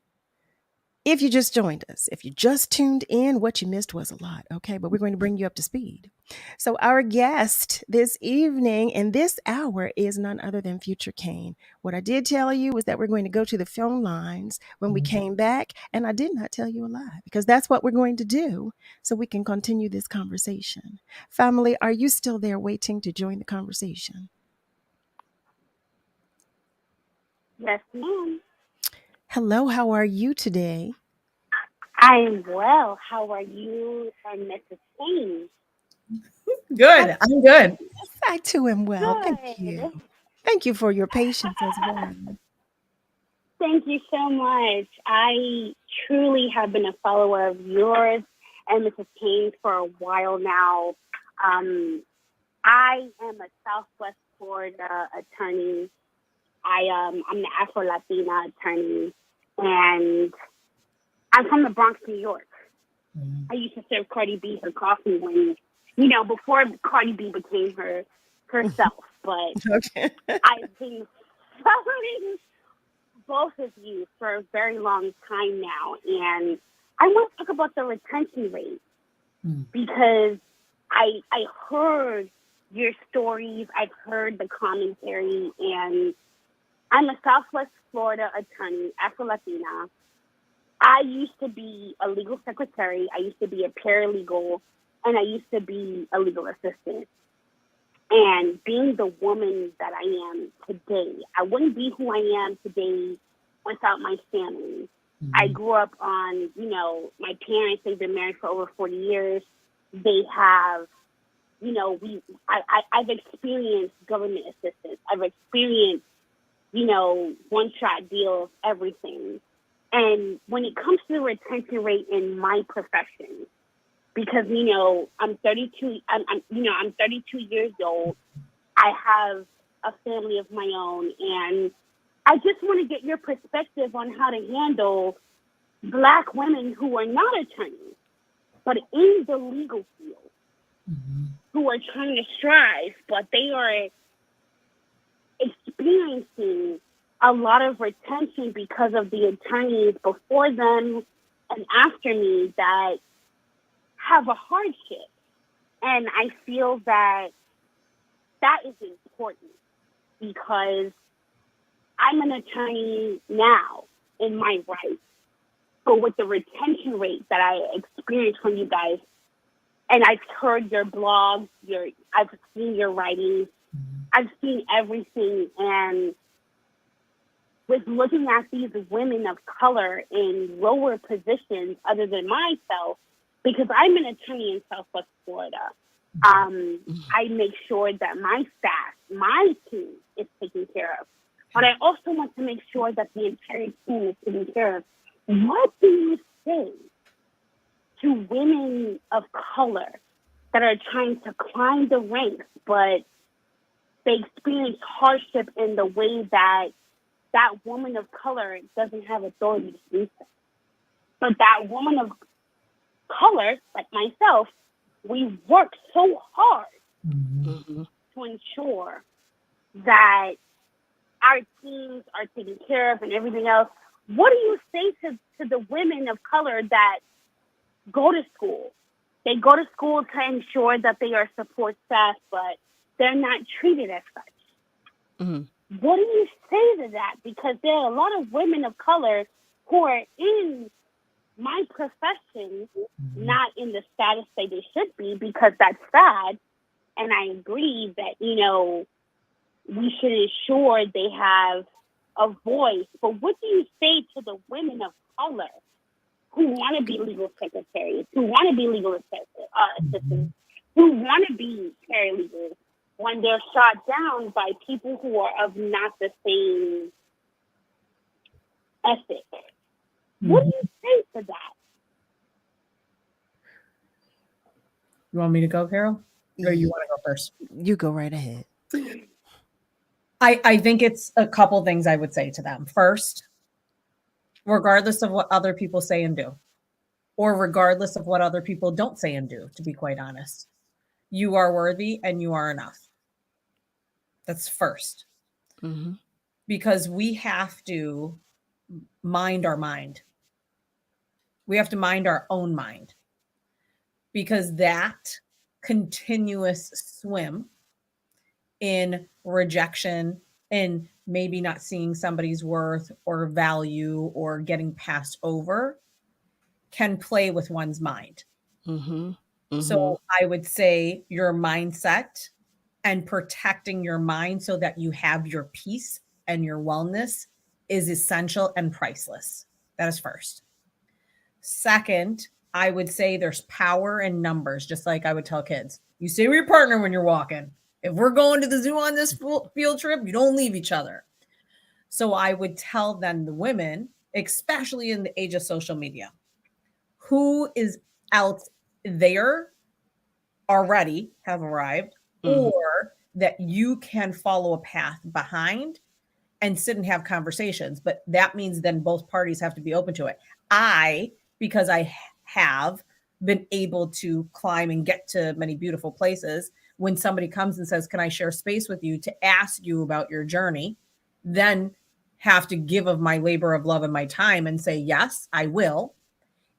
if you just joined us, if you just tuned in, what you missed was a lot, okay? But we're going to bring you up to speed. So, our guest this evening in this hour is none other than future Cain. What I did tell you was that we're going to go to the phone lines when we came back, and I did not tell you a lie because that's what we're going to do so we can continue this conversation. Family, are you still there waiting to join the conversation? Yes, ma'am. Hello, how are you today? I am well. How are you and Mrs. Cain? Good. I'm good. I too am well. Thank Good. you. Thank you for your patience as well. Thank you so much. I truly have been a follower of yours and Mrs. Cain for a while now. I am a Southwest Florida attorney. I'm the Afro-Latina attorney, and I'm from the Bronx, New York. I used to serve Cardi B her coffee when, before Cardi B became herself. But okay. I've been following both of you for a very long time now, and I want to talk about the retention rate because I heard your stories, I've heard the commentary, and I'm a Southwest Florida attorney, Afro-Latina. I used to be a legal secretary, I used to be a paralegal, and I used to be a legal assistant. And being the woman that I am today, I wouldn't be who I am today without my family. I grew up on, my parents, they've been married for over 40 years. They have, I've experienced government assistance. I've experienced, one-shot deals, everything. And when it comes to the retention rate in my profession, because, I'm 32, I'm 32 years old. I have a family of my own, and I just want to get your perspective on how to handle Black women who are not attorneys, but in the legal field, who are trying to strive, but they are experiencing a lot of retention because of the attorneys before them and after me that have a hardship. And I feel that that is important because I'm an attorney now in my rights, but with the retention rate that I experienced from you guys, and I've heard your blogs, I've seen your writings, I've seen everything, and with looking at these women of color in lower positions other than myself, because I'm an attorney in Southwest Florida, I make sure that my staff, my team is taken care of. But I also want to make sure that the entire team is taken care of. What do you say to women of color that are trying to climb the ranks, but they experience hardship in the way that that woman of color doesn't have authority to do so? But that woman of color, like myself, we work so hard to ensure that our teams are taken care of and everything else. What do you say to the women of color that go to school? They go to school to ensure that they are support staff, but they're not treated as such. What do you say to that? Because there are a lot of women of color who are in my profession, not in the status that they should be, because that's sad. And I agree that, we should ensure they have a voice. But what do you say to the women of color who want to be legal secretaries, who want to be legal assistants, who want to be paralegals, when they're shot down by people who are of not the same ethic? What do you say to that? You want me to go, Carol? Or you want to go first? You go right ahead. I think it's a couple things I would say to them. First, regardless of what other people say and do, or regardless of what other people don't say and do, to be quite honest, you are worthy and you are enough. That's first. Mm-hmm. Because we have to mind our mind. We have to mind our own mind. Because that continuous swim in rejection and maybe not seeing somebody's worth or value or getting passed over can play with one's mind. Mm-hmm. Mm-hmm. So I would say your mindset and protecting your mind so that you have your peace and your wellness is essential and priceless. That is first. Second, I would say there's power in numbers, just like I would tell kids. You stay with your partner when you're walking. If we're going to the zoo on this field trip, you don't leave each other. So I would tell them, the women, especially in the age of social media, who is out there already have arrived, or that you can follow a path behind and sit and have conversations. But that means then both parties have to be open to it. Because I have been able to climb and get to many beautiful places, when somebody comes and says, can I share space with you to ask you about your journey, then have to give of my labor of love and my time and say, yes, I will.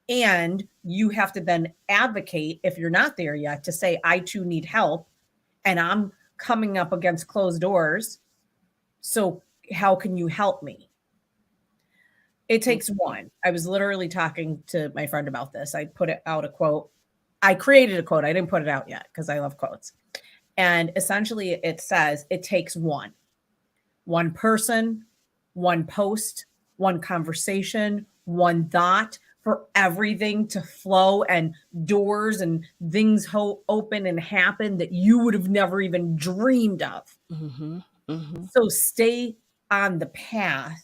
And you have to then advocate, if you're not there yet, to say, I too need help and I'm coming up against closed doors. So how can you help me? It takes one. I was literally talking to my friend about this. I put out a quote. I created a quote. I didn't put it out yet because I love quotes. And essentially it says it takes one person, one post, one conversation, one thought for everything to flow and doors and things open and happen that you would have never even dreamed of. Mm-hmm. Mm-hmm. So stay on the path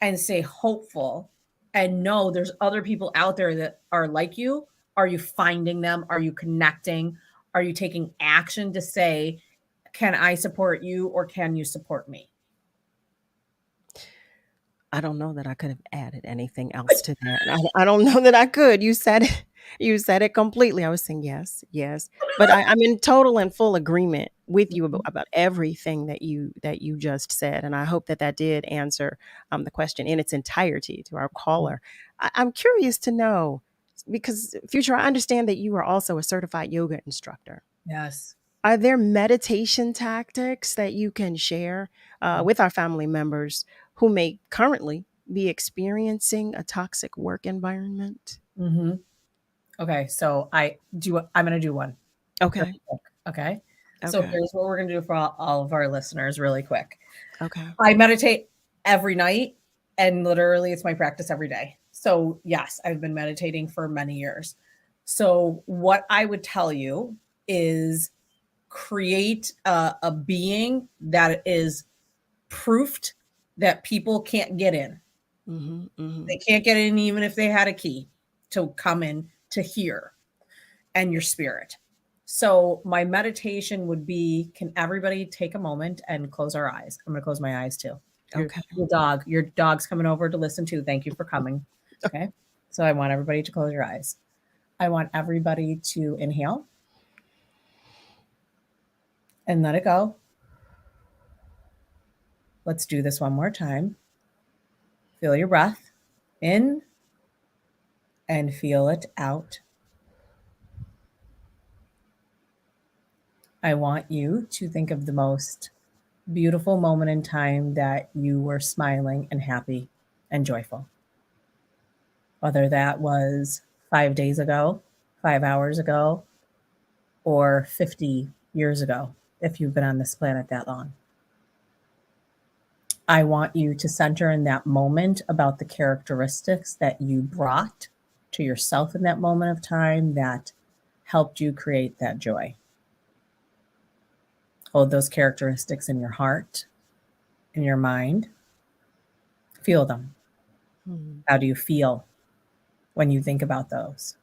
and stay hopeful and know there's other people out there that are like you. Are you finding them? Are you connecting? Are you taking action to say, can I support you or can you support me? I don't know that I could have added anything else to that. I don't know that I could. You said it. You said it completely. I was saying yes, yes. But I'm in total and full agreement with you about everything that you just said. And I hope that did answer the question in its entirety to our caller. I'm curious to know, because Future, I understand that you are also a certified yoga instructor. Yes. Are there meditation tactics that you can share with our family members who may currently be experiencing a toxic work environment? Mm-hmm. Okay, so I'm going to do one. Okay. Okay. So here's what we're going to do for all of our listeners really quick. Okay. I meditate every night and literally it's my practice every day. So yes, I've been meditating for many years. So what I would tell you is create a being that is proofed that people can't get in. Mm-hmm, mm-hmm. They can't get in even if they had a key to come in to hear and your spirit. So my meditation would be, can everybody take a moment and close our eyes? I'm going to close my eyes too. Okay. Your dog's coming over to listen to. Thank you for coming. Okay. So I want everybody to close your eyes. I want everybody to inhale and let it go. Let's do this one more time. Feel your breath in and feel it out. I want you to think of the most beautiful moment in time that you were smiling and happy and joyful. Whether that was 5 days ago, 5 hours ago, or 50 years ago, if you've been on this planet that long. I want you to center in that moment about the characteristics that you brought to yourself in that moment of time that helped you create that joy. Hold those characteristics in your heart, in your mind. Feel them. How do you feel when you think about those?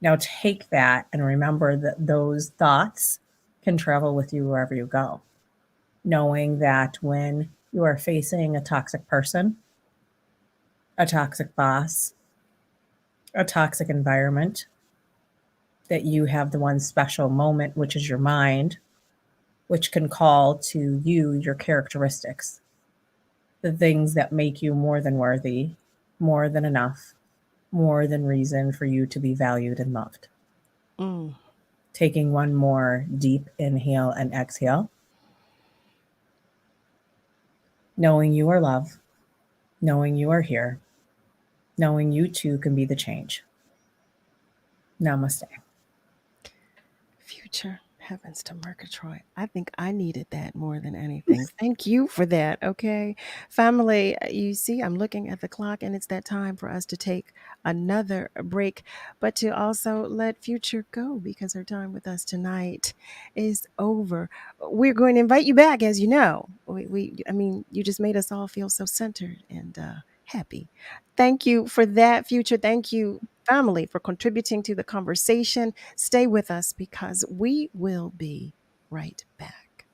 Now take that and remember that those thoughts can travel with you wherever you go. Knowing that when you are facing a toxic person, a toxic boss, a toxic environment, that you have the one special moment, which is your mind, which can call to you your characteristics, the things that make you more than worthy, more than enough, more than reason for you to be valued and loved. Taking one more deep inhale and exhale. Knowing you are love, knowing you are here, knowing you too can be the change. Namaste. Future. Heavens to Murgatroyd. I think I needed that more than anything. Thank you for that. Okay. Family, you see, I'm looking at the clock and it's that time for us to take another break, but to also let Future go because her time with us tonight is over. We're going to invite you back, as you know. I mean, you just made us all feel so centered and happy. Thank you for that, Future. Thank you, family, for contributing to the conversation. Stay with us because we will be right back.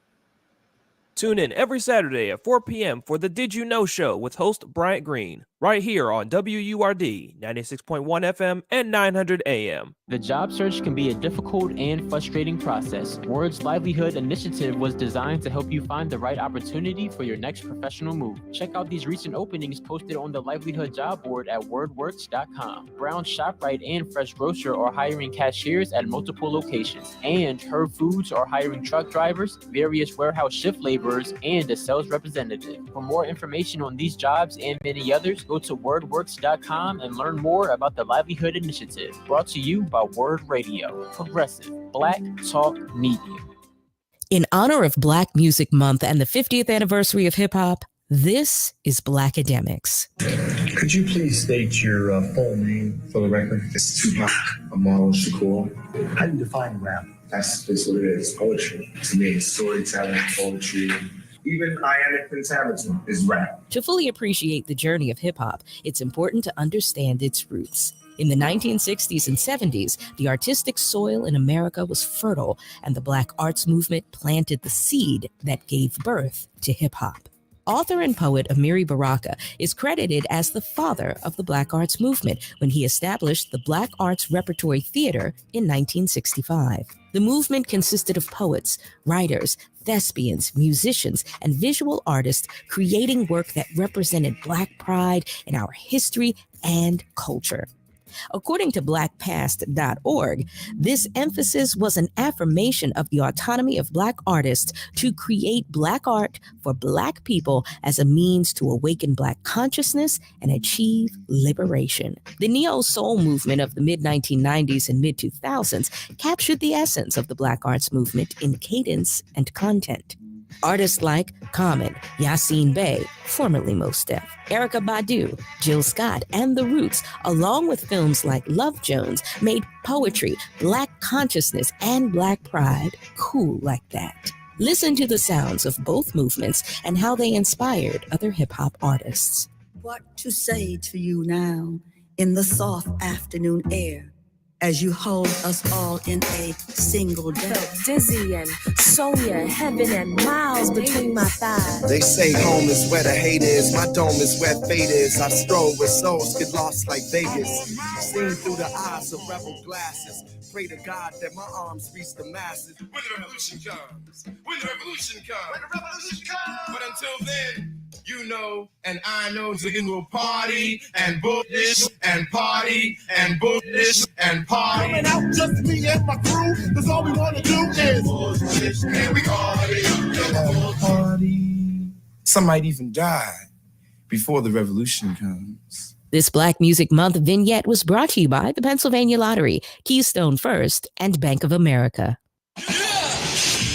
Tune in every Saturday at 4 p.m. for the Did You Know Show with host Bryant Green, right here on WURD 96.1 FM and 900 AM. The job search can be a difficult and frustrating process. WURD's Livelihood Initiative was designed to help you find the right opportunity for your next professional move. Check out these recent openings posted on the Livelihood job board at wordworks.com. Brown ShopRite and Fresh Grocer are hiring cashiers at multiple locations, and Herb Foods are hiring truck drivers, various warehouse shift laborers, and a sales representative. For more information on these jobs and many others, go to wordworks.com and learn more about the Livelihood Initiative. Brought to you by WURD Radio, progressive Black talk media. In honor of Black Music Month and the 50th anniversary of hip hop, this is Blackademics. Could you please state your full name for the record? It's Tupac Amaru Shakur. How do you define rap? That's just what it is. Poetry. To me, it's storytelling, poetry. Even ionic pentameter is rap. To fully appreciate the journey of hip hop, it's important to understand its roots. In the 1960s and 70s, the artistic soil in America was fertile, and the Black arts movement planted the seed that gave birth to hip hop. Author and poet Amiri Baraka is credited as the father of the Black arts movement when he established the Black Arts Repertory Theater in 1965. The movement consisted of poets, writers, thespians, musicians, and visual artists creating work that represented Black pride in our history and culture. According to blackpast.org, this emphasis was an affirmation of the autonomy of Black artists to create Black art for Black people as a means to awaken Black consciousness and achieve liberation. The neo-soul movement of the mid-1990s and mid-2000s captured the essence of the Black arts movement in cadence and content. Artists like Common, Yassine Bey, formerly Mos Def, Erykah Badu, Jill Scott, and The Roots, along with films like Love Jones, made poetry, Black consciousness, and Black pride cool like that. Listen to the sounds of both movements and how they inspired other hip-hop artists. What to say to you now in the soft afternoon air as you hold us all in a single day. Felt dizzy and Sonia, heaven and miles between my thighs. They say home is where the hate is, my dome is where fate is. I stroll where souls get lost like Vegas, seen through the eyes of rebel glasses. Pray to God that my arms reach the masses. When the revolution comes, when the revolution comes, when the revolution comes. But until then, you know, and I know we will party and bullish and party and bullish and party. Coming out just me and my crew, cause all we wanna do is bullish and we party. Some might even die before the revolution comes. This Black Music Month vignette was brought to you by the Pennsylvania Lottery, Keystone First, and Bank of America.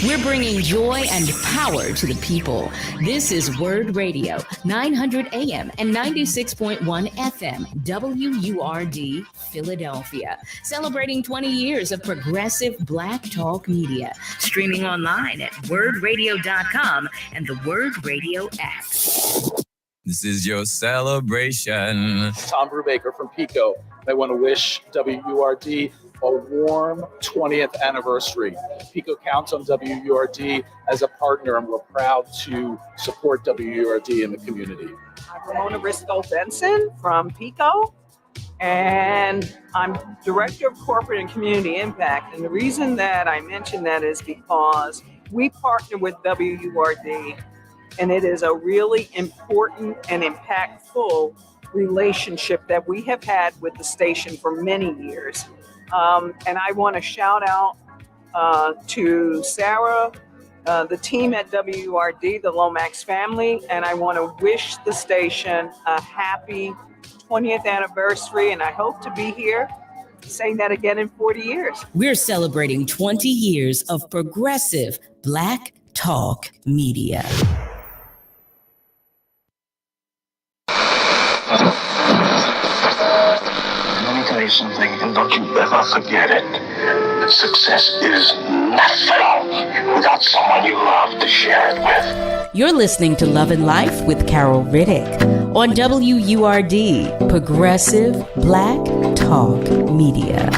We're bringing joy and power to the people. This is WURD Radio, 900 AM and 96.1 FM, WURD, Philadelphia. Celebrating 20 years of progressive Black talk media. Streaming online at wordradio.com and the WURD Radio app. This is your celebration. Tom Brubaker from Pico. I want to wish WURD a warm 20th anniversary. Pico counts on WURD as a partner, and we're proud to support WURD in the community. I'm Ramona Risco Benson from Pico, and I'm Director of Corporate and Community Impact. And the reason that I mention that is because we partner with WURD, and it is a really important and impactful relationship that we have had with the station for many years. And I want to shout out to Sarah, the team at WURD, the Lomax family, and I want to wish the station a happy 20th anniversary, and I hope to be here saying that again in 40 years. We're celebrating 20 years of progressive Black talk media. Let me tell you something, and don't you ever forget it. Success is nothing without someone you love to share it with. You're listening to Love and Life with Carol Riddick on WURD, Progressive Black Talk Media.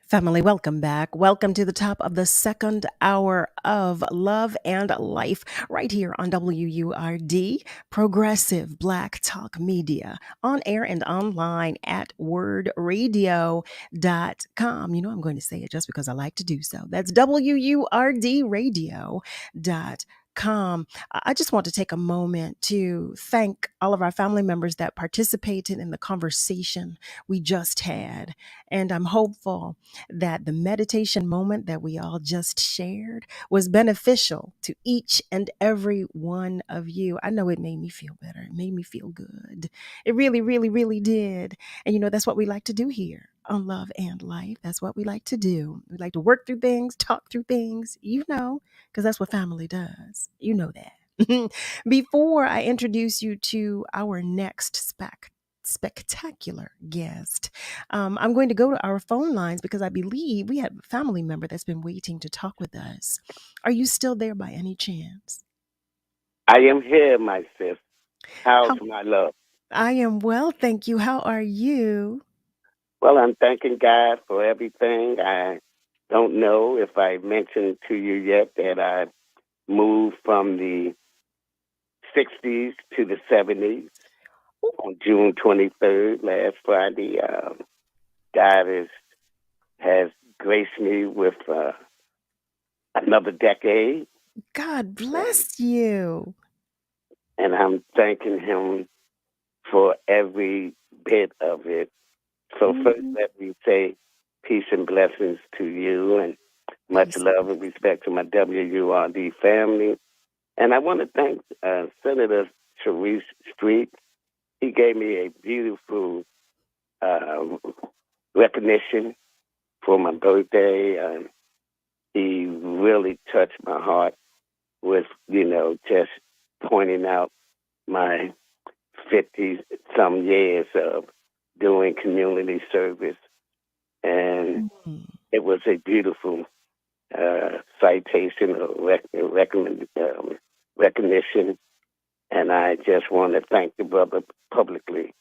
Family, welcome back. Welcome to the top of the second hour of Love and Life right here on WURD, Progressive Black Talk Media, on air and online at wordradio.com. You know, I'm going to say it just because I like to do so. That's WURDradio.com. I just want to take a moment to thank all of our family members that participated in the conversation we just had. And I'm hopeful that the meditation moment that we all just shared was beneficial to each and every one of you. I know it made me feel better. It made me feel good. It really, really, really did. And you know, that's what we like to do here on Love and Life. That's what we like to do. We like to work through things, talk through things, you know, because that's what family does. You know that. Before I introduce you to our next spectacular guest, I'm going to go to our phone lines because I believe we have a family member that's been waiting to talk with us. Are you still there by any chance? I am here, my sis. How's my love? I am well, thank you. How are you? Well, I'm thanking God for everything. I don't know if I mentioned to you yet that I moved from the 60s to the 70s on June 23rd, last Friday. God has graced me with another decade. God bless you. And I'm thanking him for every bit of it. So first, let me say peace and blessings to you, and much love and respect to my WURD family. And I want to thank Senator Sharice Street. He gave me a beautiful recognition for my birthday. He really touched my heart with, you know, just pointing out my 50-some years of doing community service. And it was a beautiful citation or recognition. And I just want to thank the brother publicly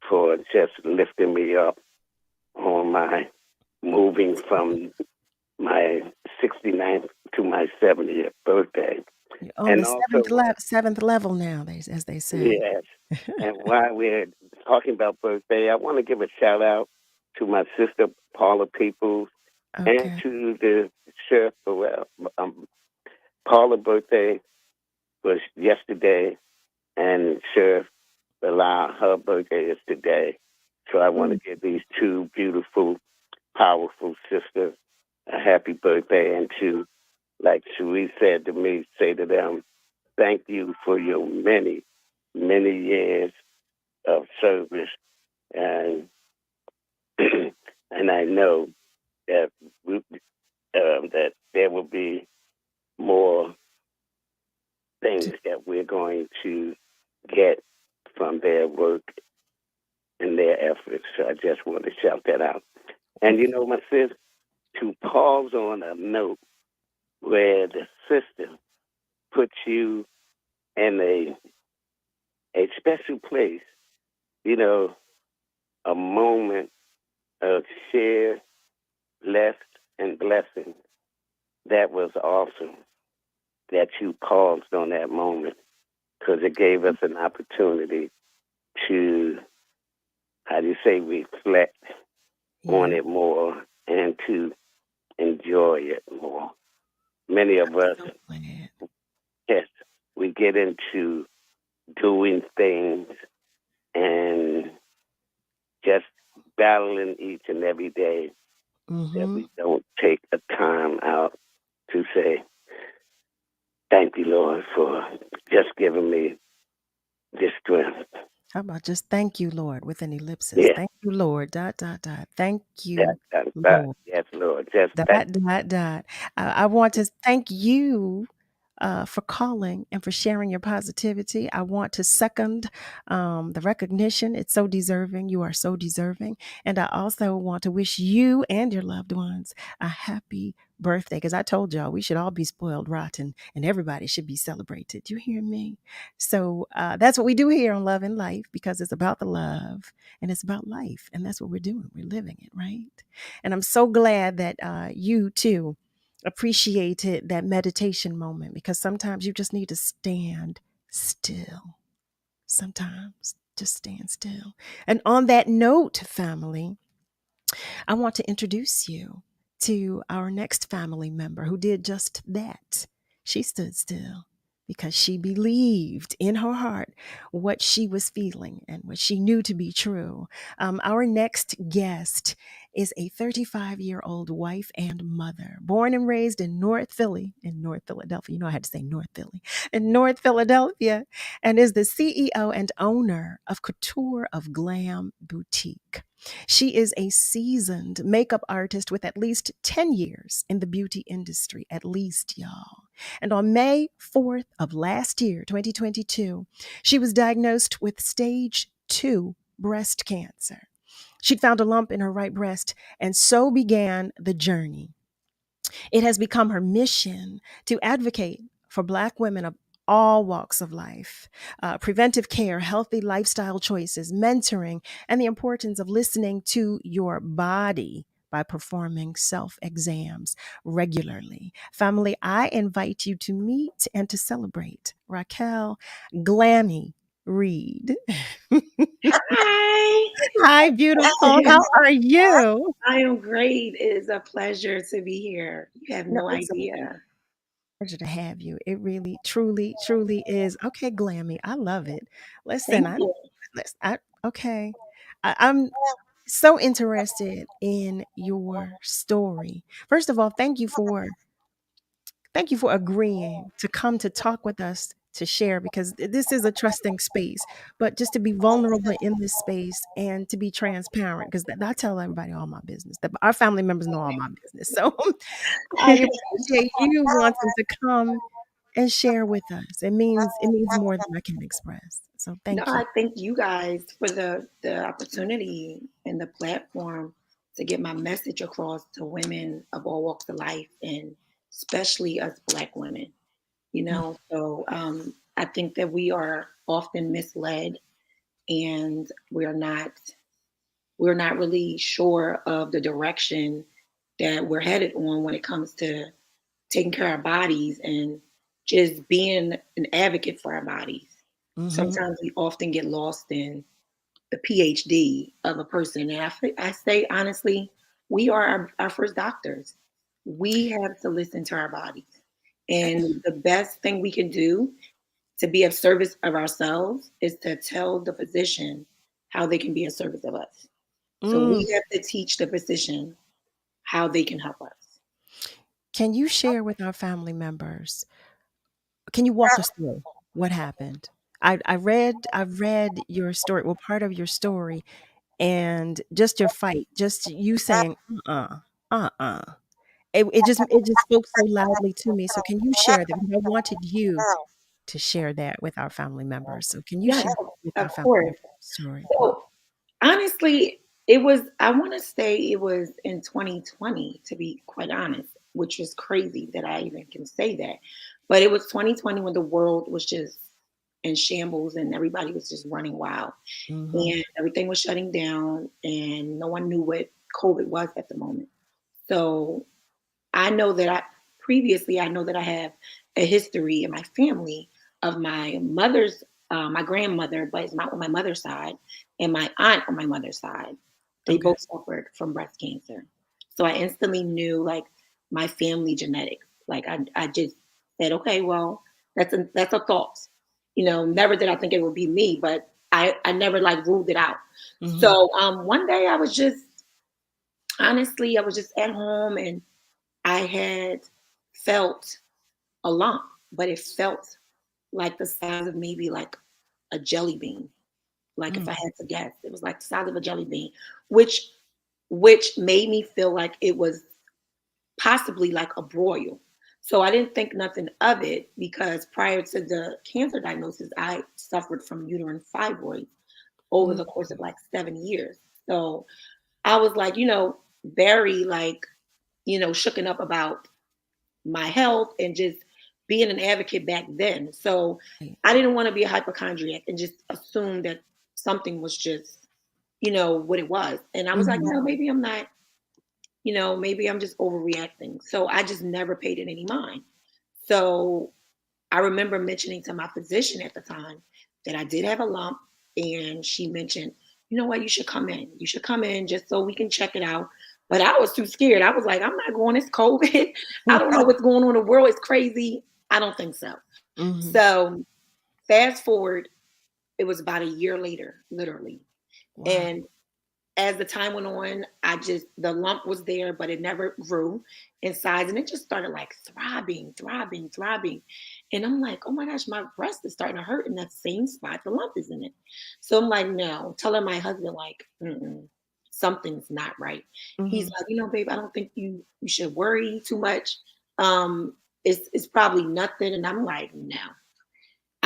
for just lifting me up on my moving from my 69th to my 70th birthday. You're on And the seventh level now, as they say. Yes. And while we're talking about birthday, I want to give a shout out to my sister Paula Peoples and to the Sheriff Burrell. Paula's birthday was yesterday, and Sheriff Burrell, her birthday is today. So I want to give these two beautiful, powerful sisters a happy birthday, and to, like Cherie said to me, say to them, thank you for your many, many years of service. And and I know that that there will be more things that we're going to get from their work and their efforts. So I just want to shout that out. And you know, my sis, to pause on a note where the system puts you in a special place, you know, a moment of shared left and blessing. That was awesome that you paused on that moment because it gave us an opportunity to, how do you say, reflect on it more and to enjoy it more. Many of us, yes, we get into doing things and just battling each and every day that we don't take a time out to say, thank you, Lord, for just giving me this strength. How about just thank you, Lord, with an ellipsis? Yeah. Thank you, Lord, ... Thank you, Lord. Lord, ... Yes, Lord. Just thank I want to thank you for calling and for sharing your positivity. I want to second the recognition. It's so deserving. You are so deserving. And I also want to wish you and your loved ones a happy birthday, because I told y'all we should all be spoiled rotten and everybody should be celebrated. You hear me? So that's what we do here on Love and Life, because it's about the love and it's about life. And that's what we're doing. We're living it, right? And I'm so glad that you too appreciated that meditation moment, because sometimes you just need to stand still. Sometimes just stand still. And on that note, family, I want to introduce you to our next family member who did just that. She stood still because she believed in her heart what she was feeling and what she knew to be true. Our next guest is a 35-year-old wife and mother, born and raised in North Philadelphia. You know, I had to say North Philly, in North Philadelphia, and is the CEO and owner of Couture of Glam Boutique. She is a seasoned makeup artist with at least 10 years in the beauty industry, at least, y'all. And on May 4th of last year, 2022, she was diagnosed with stage 2 breast cancer. She'd found a lump in her right breast, and so began the journey. It has become her mission to advocate for Black women of all walks of life, preventive care, healthy lifestyle choices, mentoring, and the importance of listening to your body by performing self-exams regularly. Family, I invite you to meet and to celebrate Raquel Glammy Reed. Hi. Hi, beautiful. How are you? I am great. It is a pleasure to be here. You have no It's a idea. pleasure to have you. It really, truly, truly is. Okay, Glammy, I love it. Listen, Thank you. I'm so interested in your story. First of all, thank you for agreeing to come to talk with us, to share, because this is a trusting space, but just to be vulnerable in this space and to be transparent, because I tell everybody all my business. Our family members know all my business. So I appreciate you wanting to come and share with us. It means more than I can express. So No, thank you. I thank you guys for the opportunity and the platform to get my message across to women of all walks of life, and especially us Black women. You know, so I think that we are often misled, and we're not really sure of the direction that we're headed on when it comes to taking care of our bodies and just being an advocate for our bodies. Sometimes we often get lost in the PhD of a person. And I say honestly, we are our first doctors. We have to listen to our bodies. And the best thing we can do to be of service of ourselves is to tell the physician how they can be of service of us. So we have to teach the physician how they can help us. Can you share with our family members? Can you walk us through what happened? I've read your story, well, part of your story, and just your fight, just you saying, uh-uh. It just spoke so loudly to me. So can you share that? Because I wanted you to share that with our family members. So can you Yes, share with our of family course. members story? So honestly, It was, I want to say it was in 2020, to be quite honest, which is crazy that I even can say that. But it was 2020 when the world was just in shambles and everybody was just running wild. And everything was shutting down and no one knew what COVID was at the moment. So I know that I know that I have a history in my family of my mother's, my grandmother, but it's not on my mother's side, and my aunt on my mother's side. They Okay. both suffered from breast cancer. So I instantly knew like my family genetics. Like I just said, okay, well, that's a thought. You know, never did I think it would be me, but I never like ruled it out. So one day I was just honestly, I was just at home and I had felt a lump, but it felt like the size of maybe like a jelly bean. Like if I had to guess, it was like the size of a jelly bean, which made me feel like it was possibly like a broil. So I didn't think nothing of it because prior to the cancer diagnosis, I suffered from uterine fibroids over the course of like 7 years. So I was like, very like, shooken up about my health and just being an advocate back then. So I didn't want to be a hypochondriac and just assume that something was just, what it was. And I was like, no, maybe I'm not, maybe I'm just overreacting. So I just never paid it any mind. So I remember mentioning to my physician at the time that I did have a lump, and she mentioned, you know what, you should come in. You should come in just so we can check it out. But I was too scared. I was like, I'm not going. It's COVID. I don't know what's going on. The world is crazy. I don't think so. So fast forward, it was about a year later, literally. Wow. And as the time went on, the lump was there, but it never grew in size. And it just started like throbbing. And I'm like, oh my gosh, my breast is starting to hurt in that same spot the lump is in it. So I'm like, no, telling my husband, like, something's not right. He's like, babe, I don't think you should worry too much. It's probably nothing. And I'm like, no.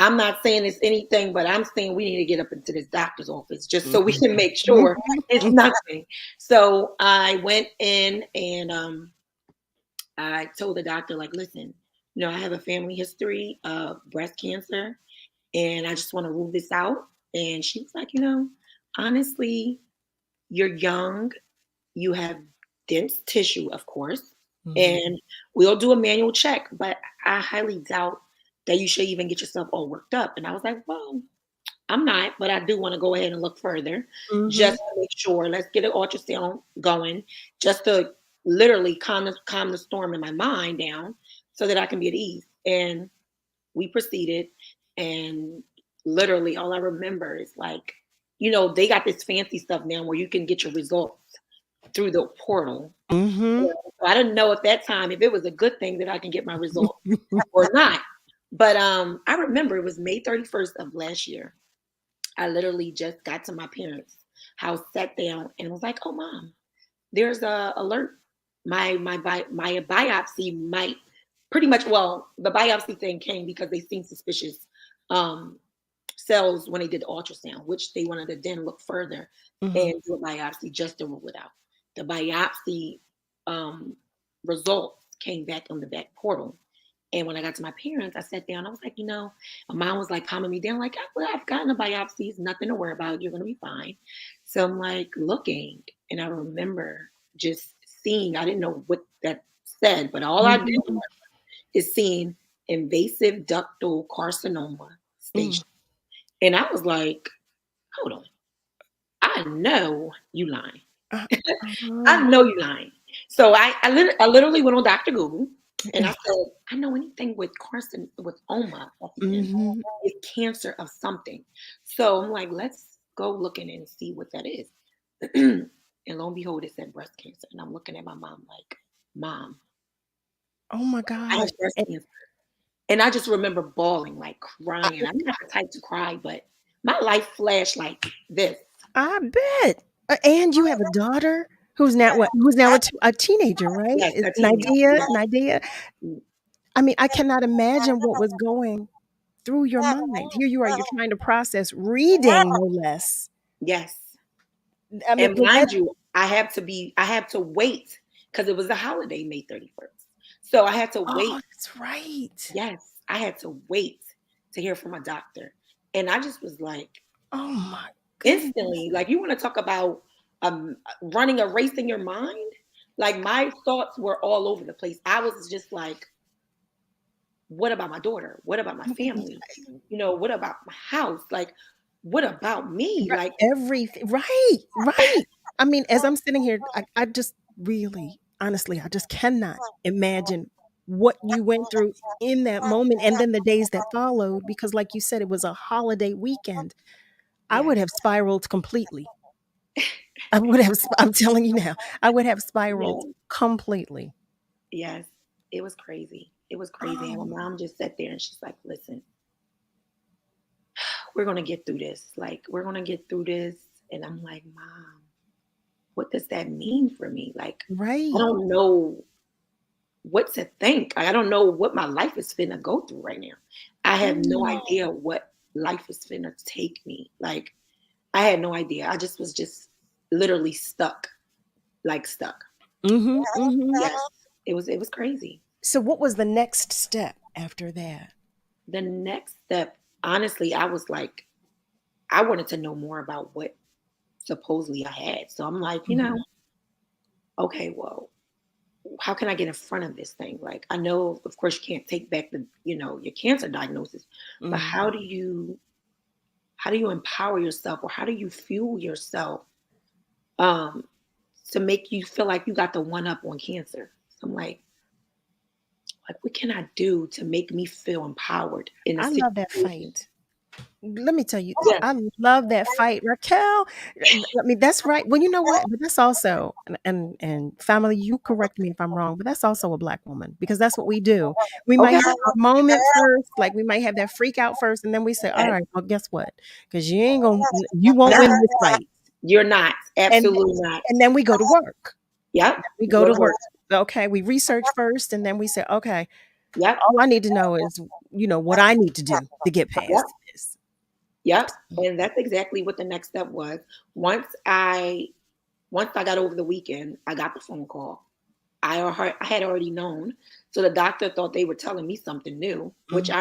I'm not saying it's anything, but I'm saying we need to get up into this doctor's office just so we can make sure it's nothing. So I went in and I told the doctor, like, listen, I have a family history of breast cancer and I just want to rule this out. And she was like, honestly, you're young, you have dense tissue, of course, and we'll do a manual check, but I highly doubt that you should even get yourself all worked up. And I was like, well, I'm not, but I do want to go ahead and look further just to make sure. Let's get an ultrasound going just to literally calm the storm in my mind down so that I can be at ease. And we proceeded, and literally all I remember is like, they got this fancy stuff now where you can get your results through the portal. So I didn't know at that time if it was a good thing that I can get my results or not. But I remember it was May 31st of last year. I literally just got to my parents' house, sat down, and was like, "Oh, mom, there's a alert. My biopsy might pretty much. Well, the biopsy thing came because they seen suspicious cells when they did the ultrasound, which they wanted to then look further and do a biopsy just to rule it out. The biopsy results came back on the back portal. And when I got to my parents, I sat down. I was like, my mom was like calming me down, like, I've gotten a biopsy. It's nothing to worry about. You're going to be fine. So I'm like looking, and I remember just seeing, I didn't know what that said, but all I did is seeing invasive ductal carcinoma stage. And I was like, hold on. I know you lying. I know you lying. So I literally went on Dr. Google and I said, I know anything with oma is cancer of something. So I'm like, let's go looking and see what that is. And lo and behold, it said breast cancer. And I'm looking at my mom like, Mom. Oh my I gosh. have breast cancer. And I just remember bawling, like crying. I'm not the type to cry, but my life flashed like this. I bet. And you have a daughter who's now what? Who's now a teenager, right? Yes, a Nadia. teenager. I mean, I cannot imagine what was going through your mind. Here you are, you're trying to process reading, no less. Yes. I mean, And mind you, I have to wait because it was a holiday, May 31st. So I had to wait. Oh, that's right. Yes, I had to wait to hear from a doctor. And I just was like, oh my instantly, like, you want to talk about running a race in your mind? Like, my thoughts were all over the place. I was just like, what about my daughter? What about my family? What about my house? Like, what about me? Like, everything. Right. I mean, as I'm sitting here, I just really, honestly, I just cannot imagine what you went through in that moment and then the days that followed, because like you said, it was a holiday weekend. I would have spiraled completely. I'm telling you now, I would have spiraled completely. Yes, it was crazy. It was crazy. And my mom just sat there and she's like, listen, we're going to get through this. Like, we're going to get through this. And I'm like, Mom, what does that mean for me? Like, right. I don't know what to think. I don't know what my life is finna go through right now. I have no idea what life is finna take me. Like, I had no idea. I just was literally stuck. Mm-hmm, mm-hmm. Yes, it was crazy. So what was the next step after that? The next step, honestly, I was like, I wanted to know more about what supposedly I had. So I'm like, okay, well, how can I get in front of this thing? Like, I know, of course, you can't take back your cancer diagnosis, but how do you empower yourself, or how do you fuel yourself to make you feel like you got the one up on cancer? So I'm like, what can I do to make me feel empowered in a situation? Love that fight. Let me tell you, I love that fight, Raquel. I mean, that's right. Well, you know what? But that's also, and family, you correct me if I'm wrong, but that's also a Black woman, because that's what we do. We might have our moment first, like we might have that freak out first, and then we say, all right, well, guess what? Because you won't win this fight. You're not. Absolutely not. And then we go to work. Yep. We go to work. Okay. We research first, and then we say, okay, all I need to know is, what I need to do to get past this. Yep. And that's exactly what the next step was. Once I got over the weekend, I got the phone call. I had already known. So the doctor thought they were telling me something new, which I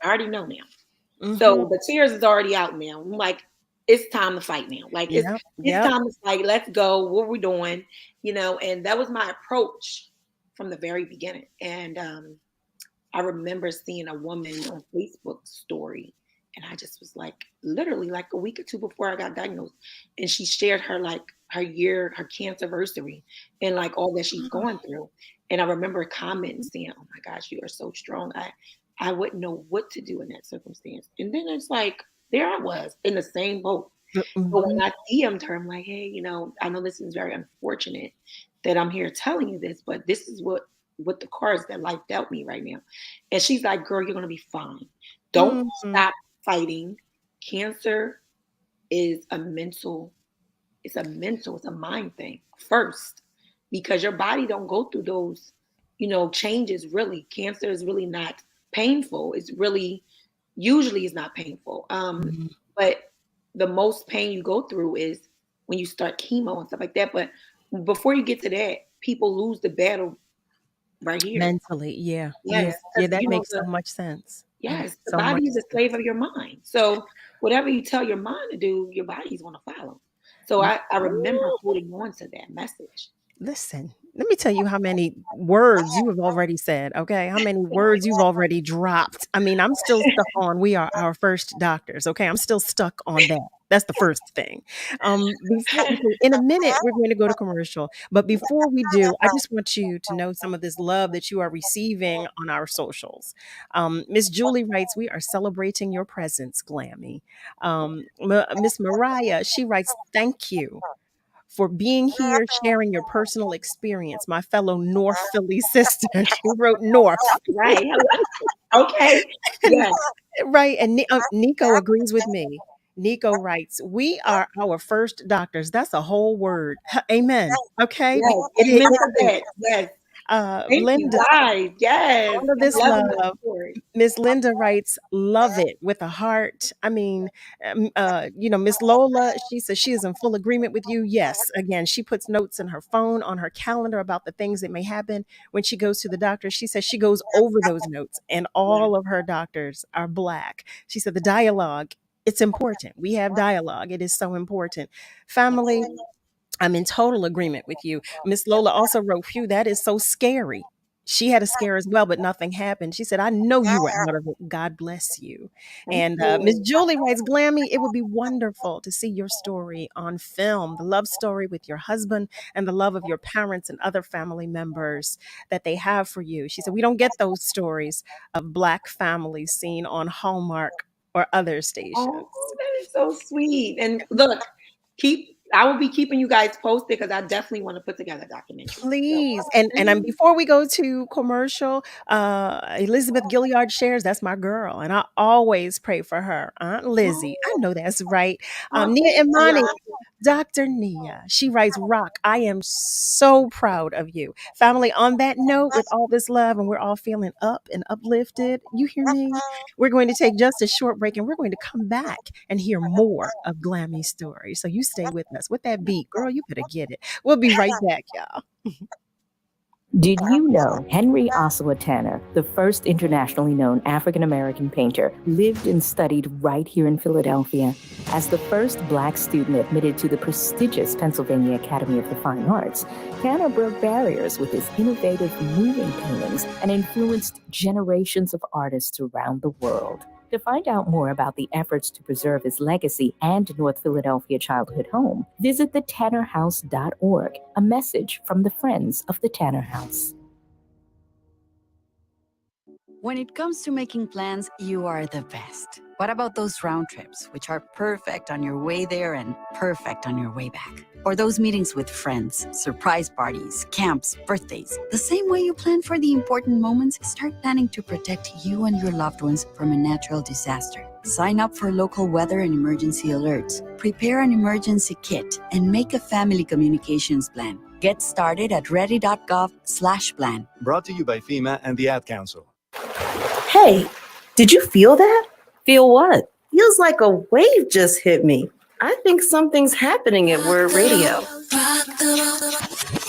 already know now. So the tears is already out now. I'm like, it's time to fight now. Like, it's time to fight. Let's go. What are we doing? And that was my approach from the very beginning. And I remember seeing a woman on Facebook story, and I just was like, literally like a week or two before I got diagnosed. And she shared her her cancer anniversary, and like all that she's going through. And I remember commenting saying, oh my gosh, you are so strong. I wouldn't know what to do in that circumstance. And then it's like, there I was in the same boat. So when I DM'd her, I'm like, hey, I know this is very unfortunate that I'm here telling you this, but this is what the cards that life dealt me right now. And she's like, girl, you're going to be fine. Don't stop fighting. Cancer is it's a mind thing first, because your body don't go through those, changes. Really, cancer is really not painful. It's really, usually is not painful. But the most pain you go through is when you start chemo and stuff like that. But before you get to that, people lose the battle right here. Mentally, yeah. Yes. Yeah, that makes so much sense. Yes, the body is a slave of your mind. So whatever you tell your mind to do, your body's going to follow. So I remember holding on to that message. Listen, let me tell you how many words you have already said, okay? How many words you've already dropped. I mean, I'm still stuck on, we are our first doctors, okay? I'm still stuck on that. That's the first thing. In a minute, we're going to go to commercial. But before we do, I just want you to know some of this love that you are receiving on our socials. Miss Julie writes, we are celebrating your presence, Glammy. Miss Mariah, she writes, thank you for being here, sharing your personal experience. My fellow North Philly sister. She wrote North. Right. Okay. Yes. Right. And Nico agrees with me. Nico writes, we are our first doctors. That's a whole word. Amen. Okay. Yes. Yes. Thank you, Linda, guys. Yes, all of I'm this loving the love. story. Miss Linda writes, love it with a heart. I mean, Miss Lola, she says she is in full agreement with you. Yes. Again, she puts notes in her phone, on her calendar about the things that may happen when she goes to the doctor. She says she goes over those notes, and all of her doctors are Black. She said the dialogue, it's important. We have dialogue. It is so important. Family, I'm in total agreement with you. Miss Lola also wrote, phew, that is so scary. She had a scare as well, but nothing happened. She said, I know you were out of it. God bless you. Thank And Miss you. Julie writes, Glammy, it would be wonderful to see your story on film, the love story with your husband and the love of your parents and other family members that they have for you. She said, we don't get those stories of Black families seen on Hallmark or other stations. Oh, that is so sweet. And look, I will be keeping you guys posted because I definitely want to put together a documentary. So, Please. And before we go to commercial, Elizabeth Gilliard shares, that's my girl. And I always pray for her. Aunt Lizzie. I know that's right. Nia thank Imani, you. Dr. Nia. She writes, Rock, I am so proud of you. Family, on that note, with all this love and we're all feeling up and uplifted, you hear me? We're going to take just a short break and we're going to come back and hear more of Glammy's story. So you stay with us. With that beat, girl, you better get it. We'll be right back, y'all. Did you know Henry Ossawa Tanner, the first internationally known African American painter, lived and studied right here in Philadelphia? As the first Black student admitted to the prestigious Pennsylvania Academy of the Fine Arts, Tanner broke barriers with his innovative moving paintings and influenced generations of artists around the world. To find out more about the efforts to preserve his legacy and North Philadelphia childhood home, visit thetannerhouse.org, a message from the Friends of the Tanner House. When it comes to making plans, you are the best. What about those round trips, which are perfect on your way there and perfect on your way back? Or those meetings with friends, surprise parties, camps, birthdays. The same way you plan for the important moments, start planning to protect you and your loved ones from a natural disaster. Sign up for local weather and emergency alerts. Prepare an emergency kit and make a family communications plan. Get started at ready.gov/plan. Brought to you by FEMA and the Ad Council. Hey, did you feel that? Feel what? Feels like a wave just hit me. I think something's happening at WURD Radio.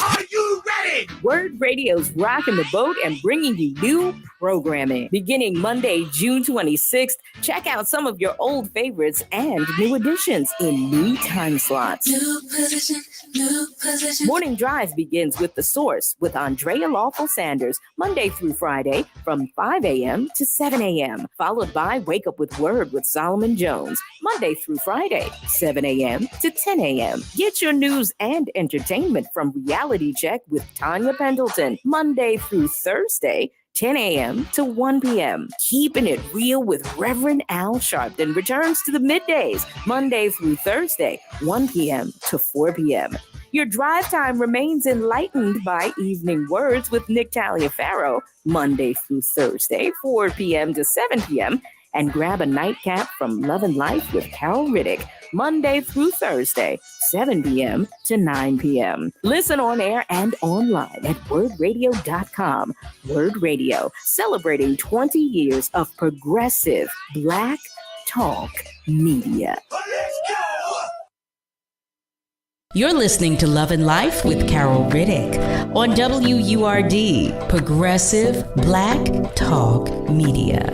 Are you ready? WURD Radio's rocking the boat and bringing you new programming. Beginning Monday, June 26th, check out some of your old favorites and new additions in new time slots. New position, new position. Morning Drive begins with The Source with Andrea Lawful Sanders, Monday through Friday from 5 a.m. to 7 a.m., followed by Wake Up with WURD with Solomon Jones, Monday through Friday, 7 a.m. to 10 a.m. Get your news and entertainment from Reality Check with Tanya Pendleton, Monday through Thursday, 10 a.m. to 1 p.m. Keeping it real with Reverend Al Sharpton returns to the middays, Monday through Thursday, 1 p.m. to 4 p.m. Your drive time remains enlightened by Evening Words with Nick Taliaferro, Monday through Thursday, 4 p.m. to 7 p.m., and grab a nightcap from Love and Life with Carol Riddick, Monday through Thursday, 7 p.m. to 9 p.m. Listen on air and online at wordradio.com. WURD Radio, celebrating 20 years of progressive Black talk media. You're listening to Love and Life with Carol Riddick on WURD, Progressive Black Talk Media.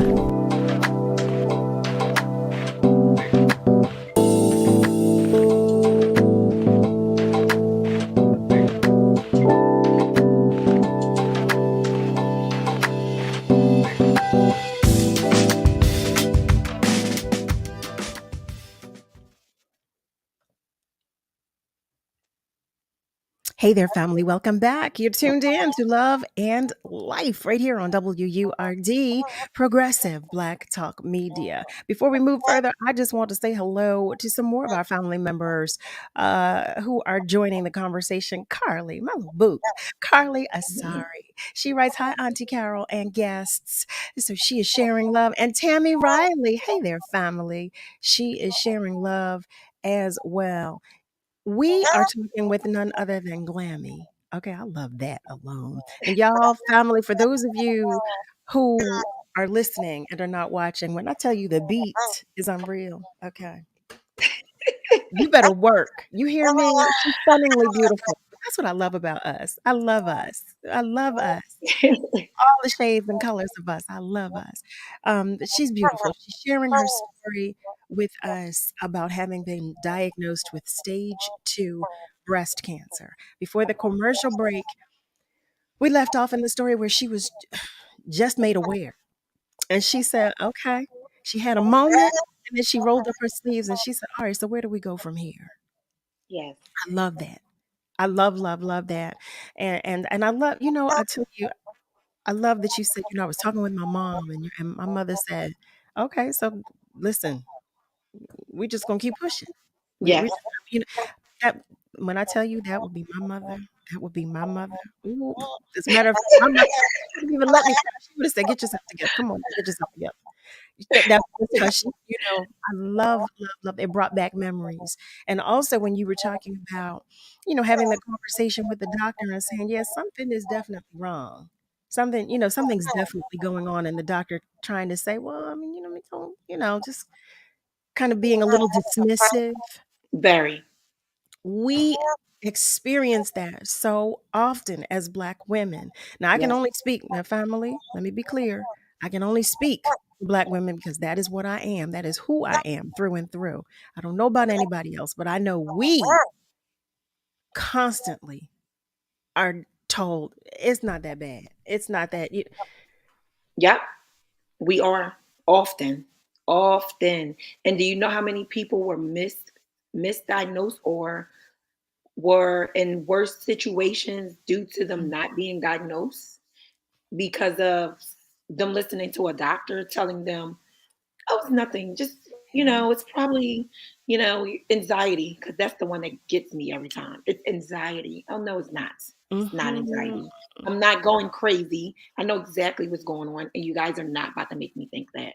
Hey there, family. Welcome back. You're tuned in to Love and Life right here on WURD, Progressive Black Talk Media. Before we move further, I just want to say hello to some more of our family members who are joining the conversation. Carly, my little boo, Carly Asari. She writes, hi, Auntie Carol and guests. So she is sharing love. And Tammy Riley, hey there, family. She is sharing love as well. We are talking with none other than Glammy, Okay, I love that alone. And y'all, family, for those of you who are listening and are not watching, when I tell you the beat is unreal, okay, you better work. You hear me? She's stunningly beautiful. That's what I love about us. I love us. I love us. All the shades and colors of us. I love us. She's beautiful. She's sharing her story with us about having been diagnosed with stage 2 breast cancer. Before the commercial break, we left off in the story where she was just made aware. And she said, okay. She had a moment and then she rolled up her sleeves and she said, all right, so where do we go from here? Yes. I love that. I love that. And I love, I tell you, I love that you said, I was talking with my mom and my mother said, okay, so listen, we just gonna keep pushing. We Yes. just, that when I tell you that would be my mother, that would be my mother. Ooh, as a matter of fact, my mother wouldn't even let me cry. She would have said, get yourself together. Come on, get yourself together. That's because she, I love. It brought back memories, and also when you were talking about, having the conversation with the doctor and saying, yes, something is definitely wrong. Something, something's definitely going on, and the doctor trying to say, well, I mean, we don't, just kind of being a little dismissive. Very. We experience that so often as Black women. Now, I can Yes. only speak, now, family, let me be clear. I can only speak for Black women because that is what I am. That is who I am through and through. I don't know about anybody else, but I know we constantly are told it's not that bad. It's not that. Yep. We are often. And do you know how many people were misdiagnosed or were in worse situations due to them not being diagnosed because of them listening to a doctor telling them, oh, it's nothing, just, it's probably, anxiety, because that's the one that gets me every time. It's anxiety. Oh, no, it's not. It's not Mhm. anxiety. I'm not going crazy. I know exactly what's going on, and you guys are not about to make me think that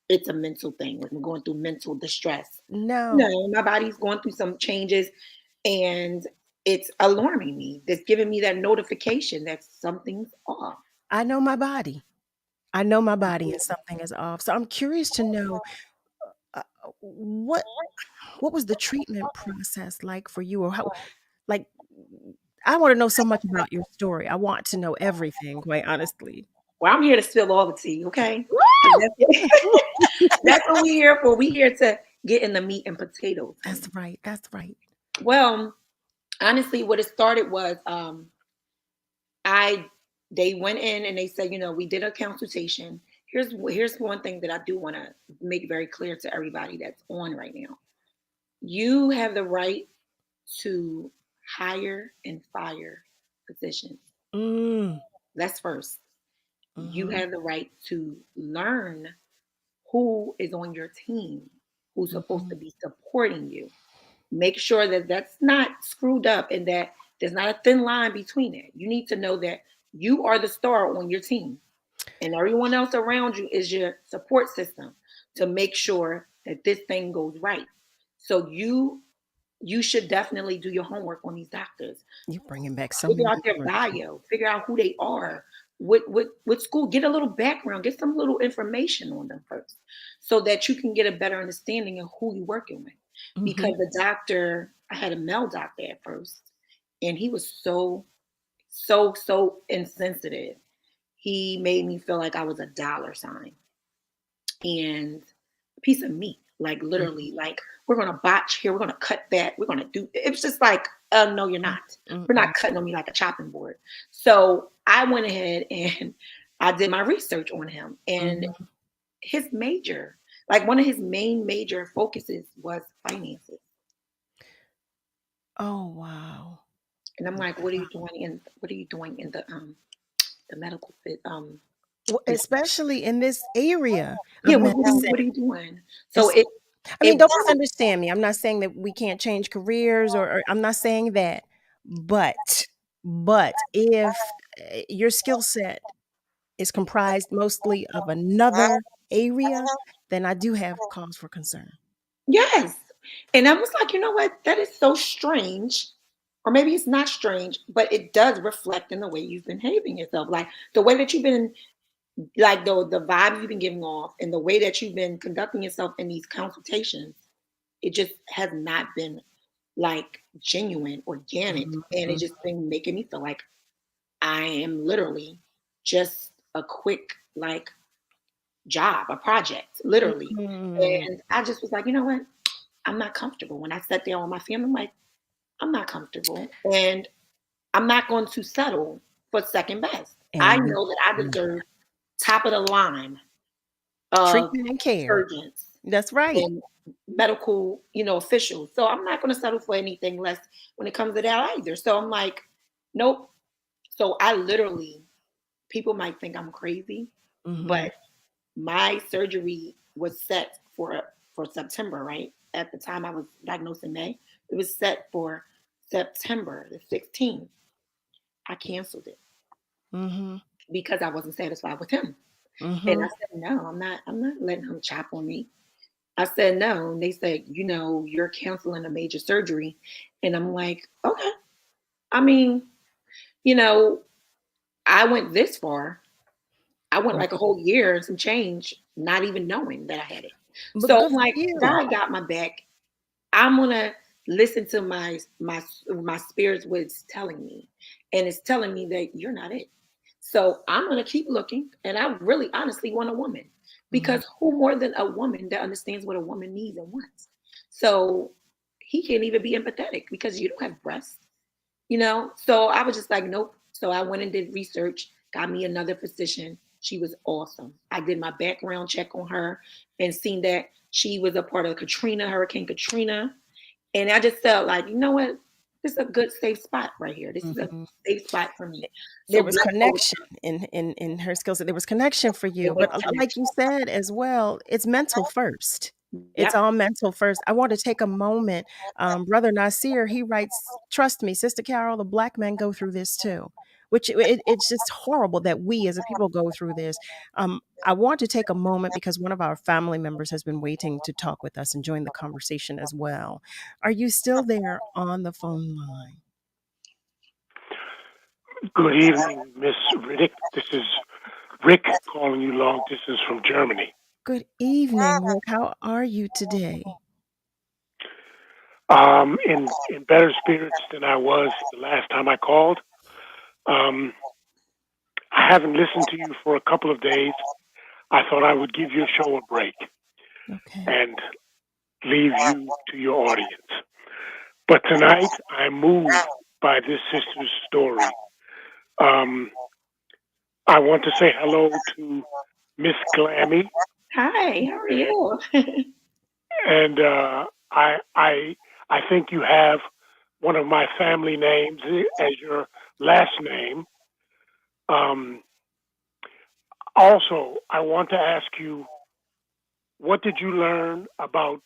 it's a mental thing. Like I'm going through mental distress. No. No, my body's going through some changes, and it's alarming me. That's giving me that notification that something's off. I know my body. I know my body and something is off. So I'm curious to know uh, what was the treatment process like for you, or how, like, I want to know so much about your story. I want to know everything, quite honestly. Well, I'm here to spill all the tea, okay? Woo! That's what we're here for. We're here to get in the meat and potatoes. That's right. That's right. Well, honestly, what it started was they went in and they said, we did a consultation. Here's one thing that I do want to make very clear to everybody that's on right now. You have the right to hire and fire physicians. That's first. You have the right to learn who is on your team, who's supposed to be supporting you. Make sure that that's not screwed up and that there's not a thin line between it. You need to know that you are the star on your team and everyone else around you is your support system to make sure that this thing goes right. So you should definitely do your homework on these doctors. You're bringing back so Figure many out their memories. bio, figure out who they are, what school, get a little background, get some little information on them first so that you can get a better understanding of who you're working with. Because the doctor, I had a male doctor at first, and he was so insensitive. He made me feel like I was a dollar sign and a piece of meat, like literally, like we're gonna botch here, we're gonna cut that, we're gonna do. It's just like, no, you're not. We're not cutting on me like a chopping board. So I went ahead and I did my research on him, and his major, like one of his main major focuses was finances. Oh wow! And I'm like, what are you doing in the medical fit? Especially in this area Yeah, of what medicine. are you doing? So I mean, don't misunderstand me. I'm not saying that we can't change careers, or I'm not saying that. But if your skill set is comprised mostly of another area, then I do have cause for concern. Yes. And I was like, you know what? That is so strange or maybe it's not strange, but it does reflect in the way you've been behaving yourself. Like the way that you've been, like the vibe you've been giving off and the way that you've been conducting yourself in these consultations, it just has not been like genuine, organic. And it's just been making me feel like I am literally just a quick like job, a project, literally. And I just was like, you know what? I'm not comfortable. When I sat there with my family, I'm like, I'm not comfortable. And I'm not going to settle for second best. I know that I deserve top of the line treatment and care. surgeons. That's right. And medical, officials. So I'm not going to settle for anything less when it comes to that either. So I'm like, nope. So I literally, people might think I'm crazy, but my surgery was set for September, right? At the time I was diagnosed in May. It was set for September the 16th. I canceled it because I wasn't satisfied with him. And I said, no, I'm not letting him chop on me. I said no. And they said, you're canceling a major surgery. And I'm like, okay. I mean, I went this far. I went like a whole year and some change, not even knowing that I had it. But So good I'm for like, you. God got my back. I'm gonna listen to my spirit's what it's telling me. And it's telling me that you're not it. So I'm gonna keep looking. And I really honestly want a woman. Because who more than a woman that understands what a woman needs and wants? So he can't even be empathetic because you don't have breasts, So I was just like, nope. So I went and did research, got me another physician. She was awesome. I did my background check on her and seen that she was a part of Hurricane Katrina. And I just felt like, you know what? This is a good safe spot right here. This is a safe spot for me. There was connection in her skill set. There was connection for you. But like you said as well, it's mental first. It's all mental first. I want to take a moment. Brother Nasir, he writes, trust me, Sister Carol, the Black men go through this too. Which it's just horrible that we as a people go through this. I want to take a moment because one of our family members has been waiting to talk with us and join the conversation as well. Are you still there on the phone line? Good evening, Miss Riddick. This is Rick calling you long distance from Germany. Good evening, Rick. How are you today? In better spirits than I was the last time I called. I haven't listened to you for a couple of days. I thought I would give your show a break and leave you to your audience. But tonight, I'm moved by this sister's story. I want to say hello to Miss Glammy. Hi, how are you? And I think you have one of my family names as your last name. Also, I want to ask you, what did you learn about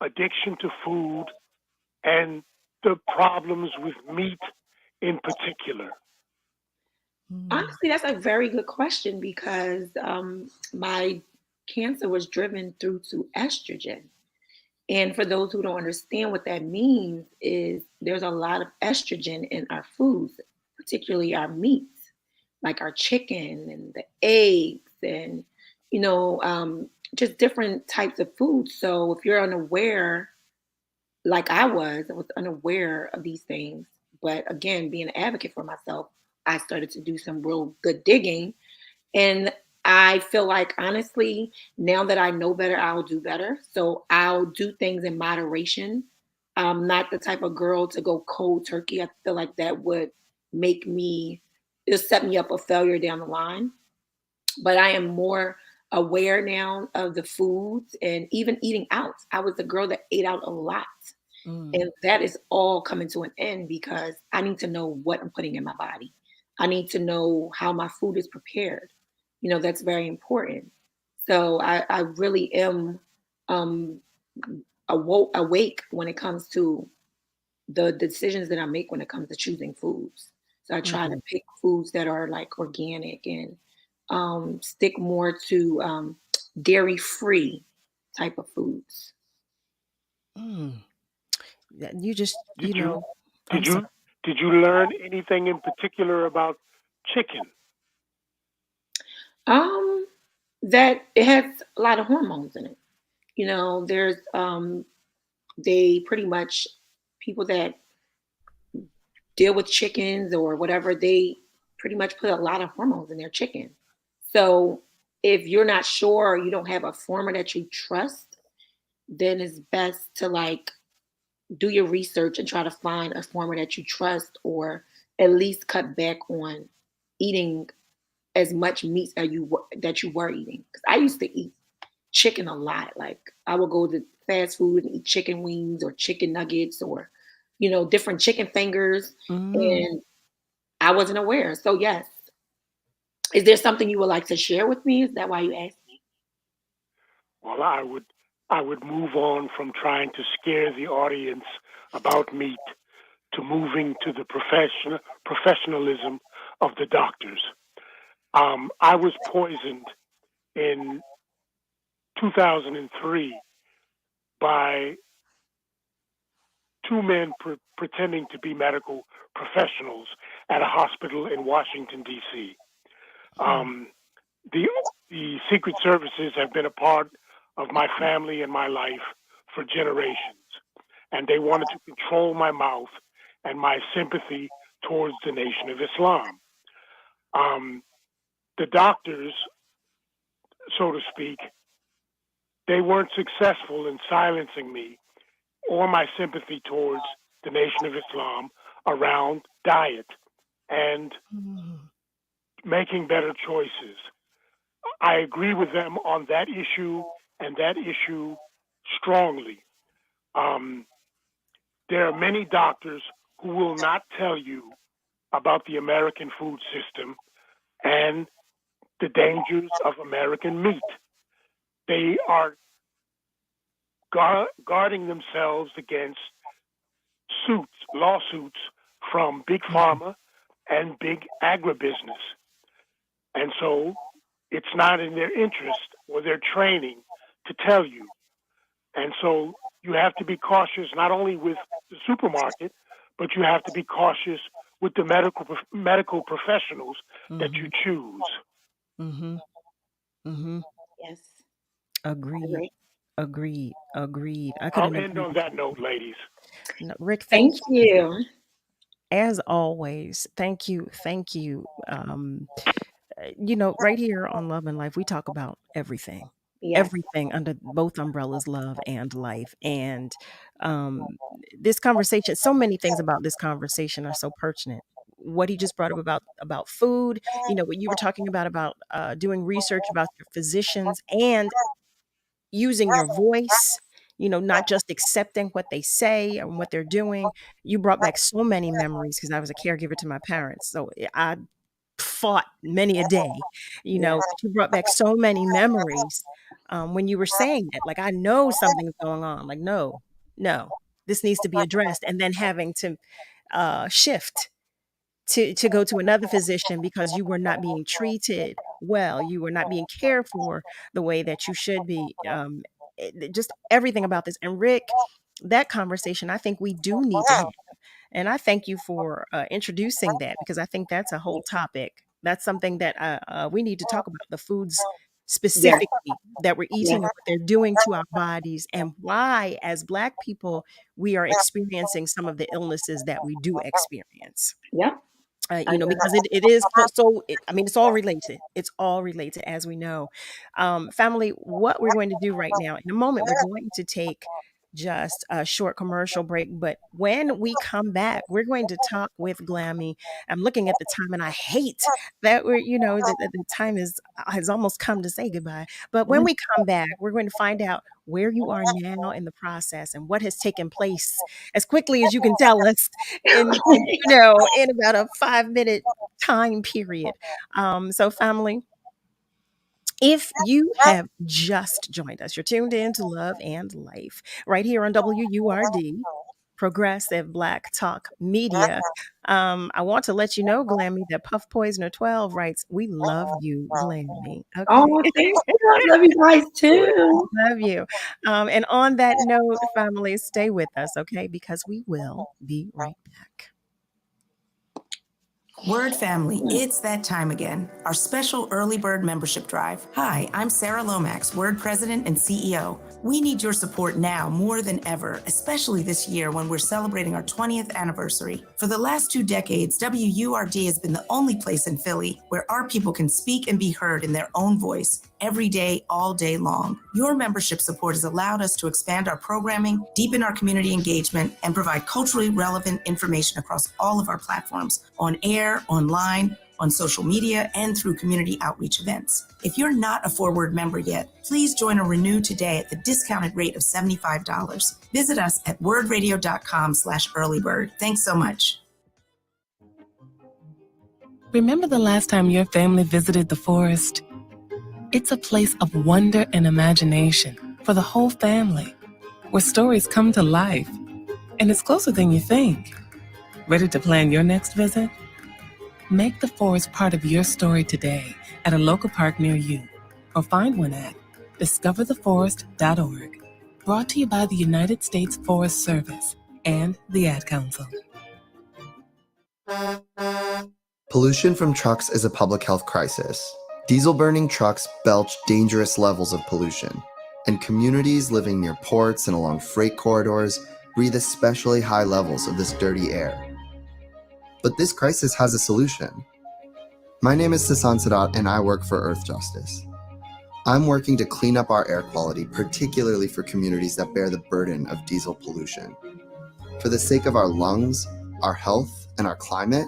addiction to food and the problems with meat in particular? Honestly, that's a very good question because my cancer was driven through to estrogen. And for those who don't understand what that means is there's a lot of estrogen in our foods, particularly our meats, like our chicken and the eggs and, just different types of foods. So if you're unaware, like I was unaware of these things. But again, being an advocate for myself, I started to do some real good digging. And I feel like, honestly, now that I know better, I'll do better. So I'll do things in moderation. I'm not the type of girl to go cold turkey. I feel like that would it'll set me up a failure down the line. But I am more aware now of the foods and even eating out. I was a girl that ate out a lot. And that is all coming to an end because I need to know what I'm putting in my body. I need to know how my food is prepared. That's very important. So I really am awake when it comes to the decisions that I make when it comes to choosing foods. So I try to pick foods that are like organic and stick more to dairy-free type of foods. You just, Did I'm sorry. Did you learn anything in particular about chicken? That it has a lot of hormones in it. There's they pretty much people that deal with chickens or whatever, they pretty much put a lot of hormones in their chicken. So if you're not sure or you don't have a farmer that you trust, then it's best to like do your research and try to find a farmer that you trust, or at least cut back on eating as much meat as that you were eating. Because I used to eat chicken a lot. Like I would go to fast food and eat chicken wings or chicken nuggets or different chicken fingers, and I wasn't aware. So yes, is there something you would like to share with me? Is that why you asked me? Well, I would move on from trying to scare the audience about meat to moving to the professionalism of the doctors. I was poisoned in 2003 by two men pretending to be medical professionals at a hospital in Washington, D.C. The Secret Services have been a part of my family and my life for generations, and they wanted to control my mouth and my sympathy towards the Nation of Islam. The doctors, so to speak, they weren't successful in silencing me or my sympathy towards the Nation of Islam around diet and making better choices. I agree with them on that issue and that issue strongly. There are many doctors who will not tell you about the American food system and the dangers of American meat. They are guarding themselves against lawsuits from big pharma and big agribusiness. And so it's not in their interest or their training to tell you. And so you have to be cautious not only with the supermarket, but you have to be cautious with the medical professionals that you choose. Yes. Agreed. I'll end on that note, ladies. No, Rick, Thank you. As always, thank you. Right here on Love and Life, we talk about everything. Yes. Everything under both umbrellas, love and life. And this conversation, so many things about this conversation are so pertinent. What he just brought up about food, what you were talking about doing research about your physicians and using your voice, not just accepting what they say and what they're doing. You brought back so many memories because I was a caregiver to my parents. So I fought many a day, but you brought back so many memories when you were saying that. Like, I know something's going on. Like, no, this needs to be addressed. And then having to shift to go to another physician because you were not being treated well, you were not being cared for the way that you should be. Just everything about this. And Rick, that conversation, I think we do need to have. And I thank you for introducing that, because I think that's a whole topic. That's something that we need to talk about, the foods specifically that we're eating and what they're doing to our bodies, and why, as Black people, we are experiencing some of the illnesses that we do experience. Yeah. Because it is so. It's all related. It's all related, as we know. Family, what we're going to do right now, in a moment, we're going to take just a short commercial break. But when we come back, we're going to talk with Glammy. I'm looking at the time, and I hate that the time has almost come to say goodbye. But when we come back, we're going to find out where you are now in the process and what has taken place as quickly as you can tell us in about a 5-minute time period. So family, if you have just joined us, you're tuned in to Love and Life right here on WURD, Progressive Black Talk Media. I want to let you know, Glammy, that Puff Poisoner 12 writes, "We love you, Glammy." Okay. Oh, thank you. I love you guys too. Love you. And on that note, family, stay with us, okay? Because we will be right back. WURD family, it's that time again. Our special early bird membership drive. Hi, I'm Sarah Lomax, WURD president and CEO. We need your support now more than ever, especially this year when we're celebrating our 20th anniversary. For the last 2 decades, WURD has been the only place in Philly where our people can speak and be heard in their own voice every day, all day long. Your membership support has allowed us to expand our programming, deepen our community engagement, and provide culturally relevant information across all of our platforms, on air, online, on social media, and through community outreach events. If you're not a Forward member yet, please join or renew today at the discounted rate of $75. Visit us at wordradio.com/earlybird. Thanks so much. Remember the last time your family visited the forest? It's a place of wonder and imagination for the whole family, where stories come to life. And it's closer than you think. Ready to plan your next visit? Make the forest part of your story today at a local park near you, or find one at discovertheforest.org. Brought to you by the United States Forest Service and the Ad Council. Pollution from trucks is a public health crisis. Diesel-burning trucks belch dangerous levels of pollution, and communities living near ports and along freight corridors breathe especially high levels of this dirty air. But this crisis has a solution. My name is Sasan Sadat, and I work for Earth Justice. I'm working to clean up our air quality, particularly for communities that bear the burden of diesel pollution. For the sake of our lungs, our health, and our climate,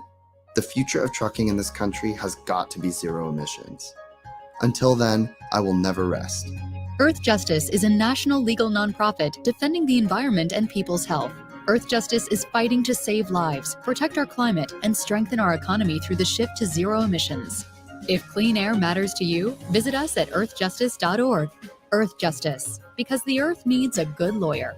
the future of trucking in this country has got to be zero emissions. Until then, I will never rest. Earth Justice is a national legal nonprofit defending the environment and people's health. Earth Justice is fighting to save lives, protect our climate, and strengthen our economy through the shift to zero emissions. If clean air matters to you, visit us at earthjustice.org. Earth Justice, because the earth needs a good lawyer.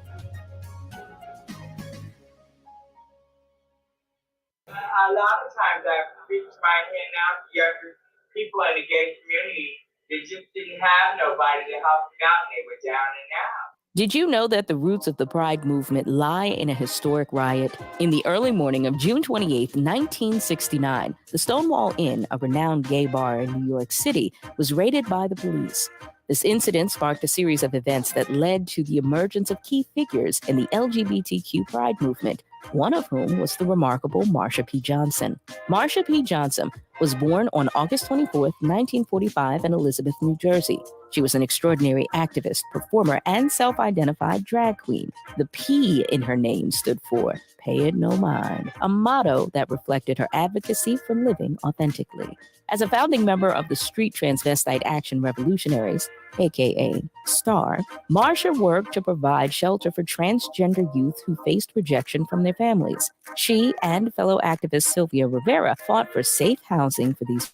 A lot of times I've reached my hand out to younger people in the gay community that just didn't have nobody to help them out, and they were down and out. Did you know that the roots of the Pride movement lie in a historic riot? In the early morning of June 28, 1969, the Stonewall Inn, a renowned gay bar in New York City, was raided by the police. This incident sparked a series of events that led to the emergence of key figures in the LGBTQ Pride movement, one of whom was the remarkable Marsha P. Johnson. Marsha P. Johnson was born on August 24, 1945 in Elizabeth, New Jersey. She was an extraordinary activist, performer, and self-identified drag queen. The P in her name stood for Pay It No Mind, a motto that reflected her advocacy for living authentically. As a founding member of the Street Transvestite Action Revolutionaries, aka STAR, Marsha worked to provide shelter for transgender youth who faced rejection from their families. She and fellow activist Sylvia Rivera fought for safe housing for these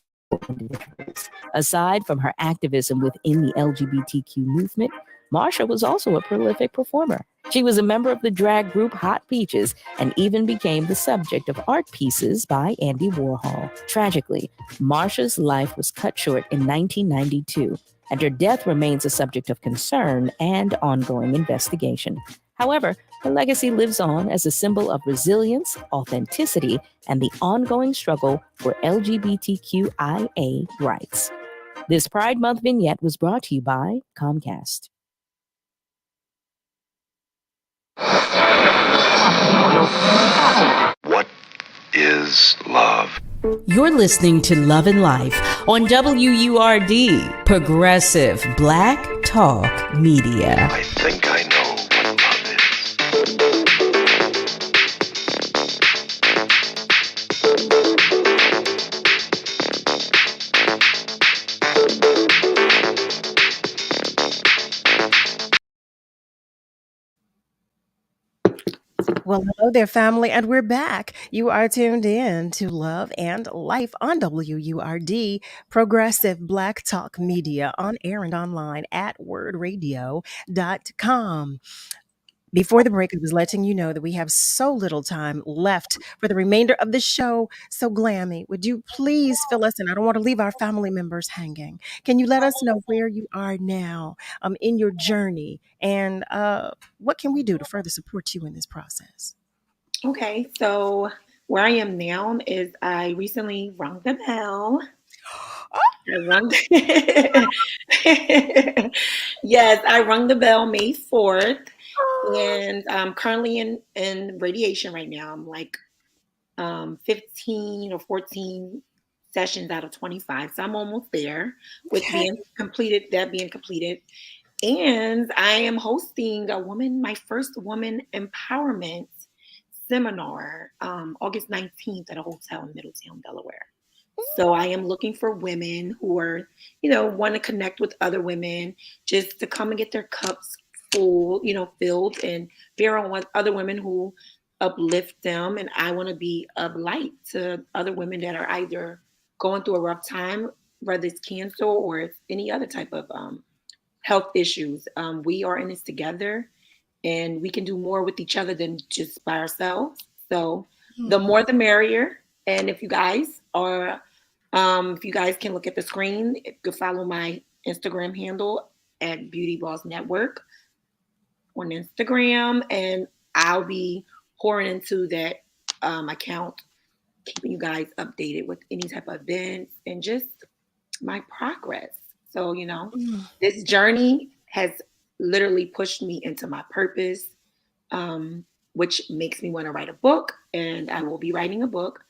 individuals. Aside from her activism within the LGBTQ movement, Marsha was also a prolific performer. She was a member of the drag group Hot Peaches and even became the subject of art pieces by Andy Warhol. Tragically, Marsha's life was cut short in 1992, and her death remains a subject of concern and ongoing investigation. However, her legacy lives on as a symbol of resilience, authenticity, and the ongoing struggle for LGBTQIA rights. This Pride Month vignette was brought to you by Comcast. What is love? You're listening to Love and Life on WURD, Progressive Black Talk Media. I think I know what love Well, hello there, family, and we're back. You are tuned in to Love and Life on WURD, Progressive Black Talk Media, on air and online at wordradio.com. Before the break, I was letting you know that we have so little time left for the remainder of the show. So, Glammy, would you please fill us in? I don't want to leave our family members hanging. Can you let us know where you are now in your journey, and what can we do to further support you in this process? Okay, so Where I am now is I recently rung the bell. I rung yes, I rung the bell May 4th, and I'm currently in radiation right now. I'm like 15 or 14 sessions out of 25, so I'm almost there with Okay. being completed. That being completed, and I am hosting my first woman empowerment seminar, August 19th at a hotel in Middletown, Delaware. So I am looking for women who are, want to connect with other women, just to come and get their cups full, filled, and bear on with other women who uplift them. And I want to be of light to other women that are either going through a rough time, whether it's cancer or it's any other type of health issues. We are in this together, and we can do more with each other than just by ourselves. So the more the merrier. And if you guys can look at the screen, you can follow my Instagram handle at Beauty Boss Network on Instagram, and I'll be pouring into that account, keeping you guys updated with any type of events and just my progress. So, this journey has literally pushed me into my purpose, which makes me want to write a book, and I will be writing a book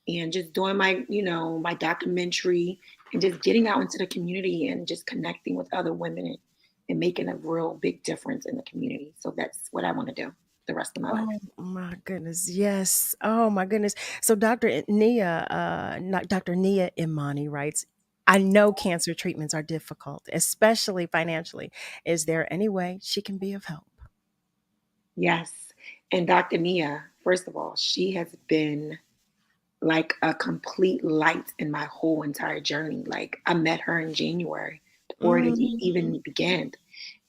and just doing my documentary and just getting out into the community and just connecting with other women and making a real big difference in the community. So that's what I want to do the rest of my life. Oh my goodness. Yes. Oh my goodness. So Dr. Nia Imani writes, I know cancer treatments are difficult, especially financially. Is there any way she can be of help? Yes. And Dr. Nia, first of all, she has been like a complete light in my whole entire journey. Like, I met her in January before it even began,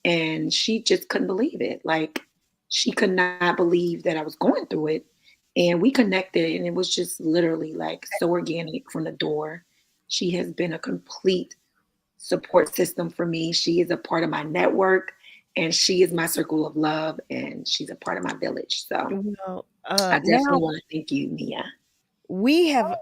and she just couldn't believe it. Like, she could not believe that I was going through it, and we connected, and it was just literally like so organic from the door. She has been a complete support system for me. She is a part of my network, and she is my circle of love, and she's a part of my village. So Well, I definitely now want to thank you, Nia. we have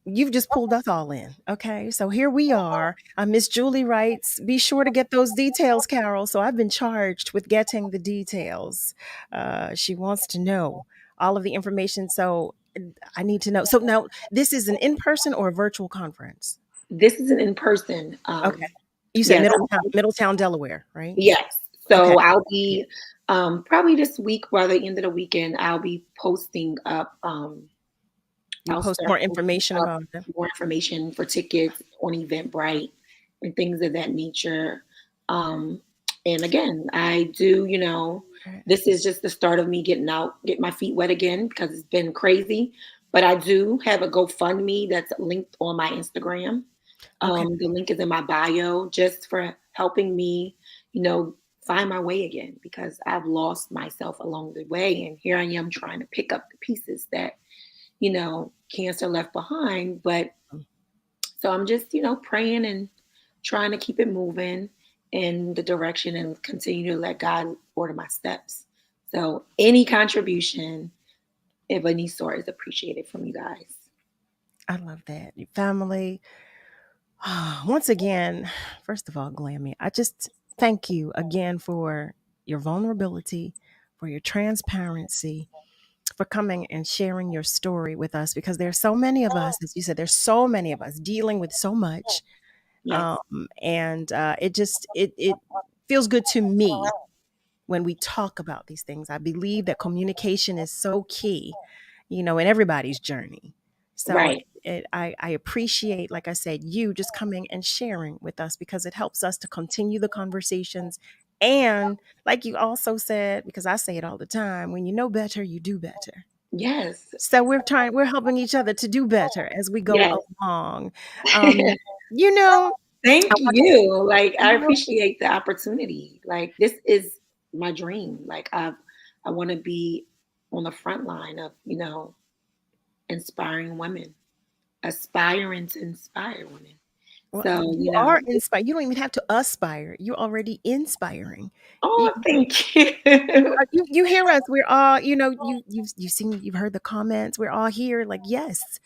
you've just pulled us all in. Okay, so here we are. Miss Julie writes, be sure to get those details, Carol. So I've been charged with getting the details. She wants to know all of the information, so I need to know. So now, this is an in-person or a virtual conference? This is an in-person. Okay, you said Yes, Middletown, Delaware, right? yes. Okay. So I'll be probably this week, by the end of the weekend, I'll be posting up. You'll I'll post start more posting information up about them. more information for tickets on Eventbrite and things of that nature. Um, and again, I do, this is just the start of me getting my feet wet again, because it's been crazy. But I do have a GoFundMe that's linked on my Instagram. Okay. The link is in my bio, just for helping me, find my way again, because I've lost myself along the way. And here I am trying to pick up the pieces that, cancer left behind. But so I'm just, praying and trying to keep it moving in the direction and continue to let God order my steps. So any contribution of any sort is appreciated from you guys. I love that. Family. Once again, first of all, Glammy, I just thank you again for your vulnerability, for your transparency, for coming and sharing your story with us, because there's so many of us, as you said, there's so many of us dealing with so much. Yes. And it feels good to me when we talk about these things. I believe that communication is so key, in everybody's journey. So Right. I appreciate, like I said, you just coming and sharing with us, because it helps us to continue the conversations. And like you also said, because I say it all the time, when you know better, you do better. Yes. So we're helping each other to do better as we go Yes. along. You know, Thank I want to, you. Like, I appreciate the opportunity. Like, this is my dream. Like, I want to be on the front line of, inspiring women, aspiring to inspire women. Well, So, you are inspired. You don't even have to aspire. You're already inspiring. Oh, thank you. You hear us. We're all, you've seen, you've heard the comments. We're all here. Like, yes,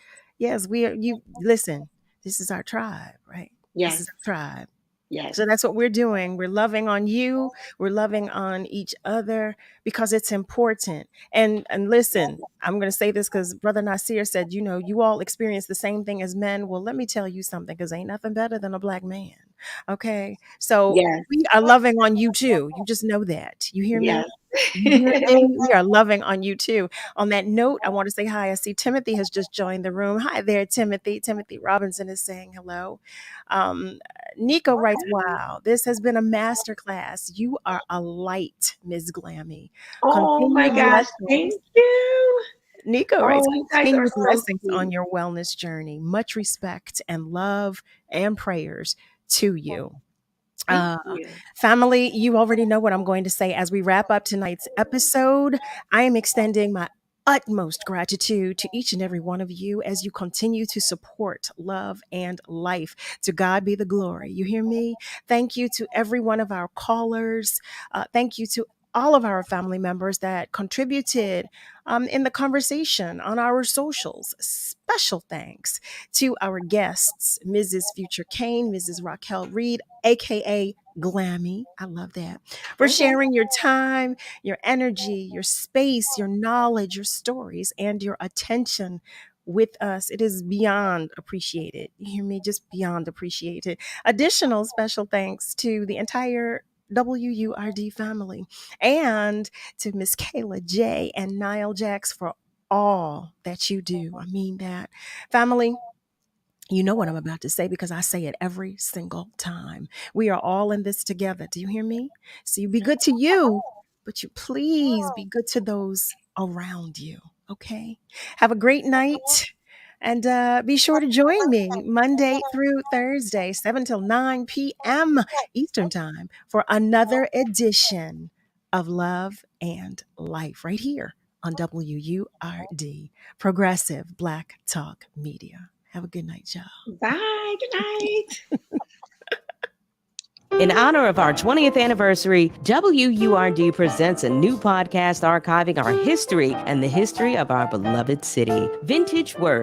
we are. You listen. This is our tribe, right? This Yes. is our tribe. Yes. So that's what we're doing. We're loving on you. We're loving on each other because it's important. And listen, I'm going to say this because Brother Nasir said, you all experience the same thing as men. Well, let me tell you something, because ain't nothing better than a black man. Okay. So Yes. we are loving on you too. You just know that. You hear me? Yes. You hear me? We are loving on you too. On that note, I want to say hi. I see Timothy has just joined the room. Hi there, Timothy. Timothy Robinson is saying hello. Nico writes, wow, this has been a masterclass. You are a light, Ms. Glammy. Oh my gosh, thank you. Nico writes, Oh, you guys are continued so blessings sweet. on your wellness journey. Much respect and love and prayers to you. Thank you. Family, you already know what I'm going to say as we wrap up tonight's episode. I am extending my utmost gratitude to each and every one of you as you continue to support love and life. To God be the glory. You hear me? Thank you to every one of our callers. Thank you to all of our family members that contributed in the conversation on our socials. Special thanks to our guests, Mrs. Future Cain, Mrs. Raquel Reed, aka Glammy. I love that. For sharing your time, your energy, your space, your knowledge, your stories, and your attention with us. It is beyond appreciated. You hear me? Just beyond appreciated. Additional special thanks to the entire WURD family and to Miss Kayla J and Niall Jax for all that you do. I mean that. Family, you know what I'm about to say because I say it every single time. We are all in this together. Do you hear me? So you be good to you, but you please be good to those around you. Okay? Have a great night. And be sure to join me Monday through Thursday, 7 till 9 p.m. Eastern Time for another edition of Love and Life right here on WURD, Progressive Black Talk Media. Have a good night, y'all. Bye. Good night. In honor of our 20th anniversary, WURD presents a new podcast archiving our history and the history of our beloved city, Vintage WURD.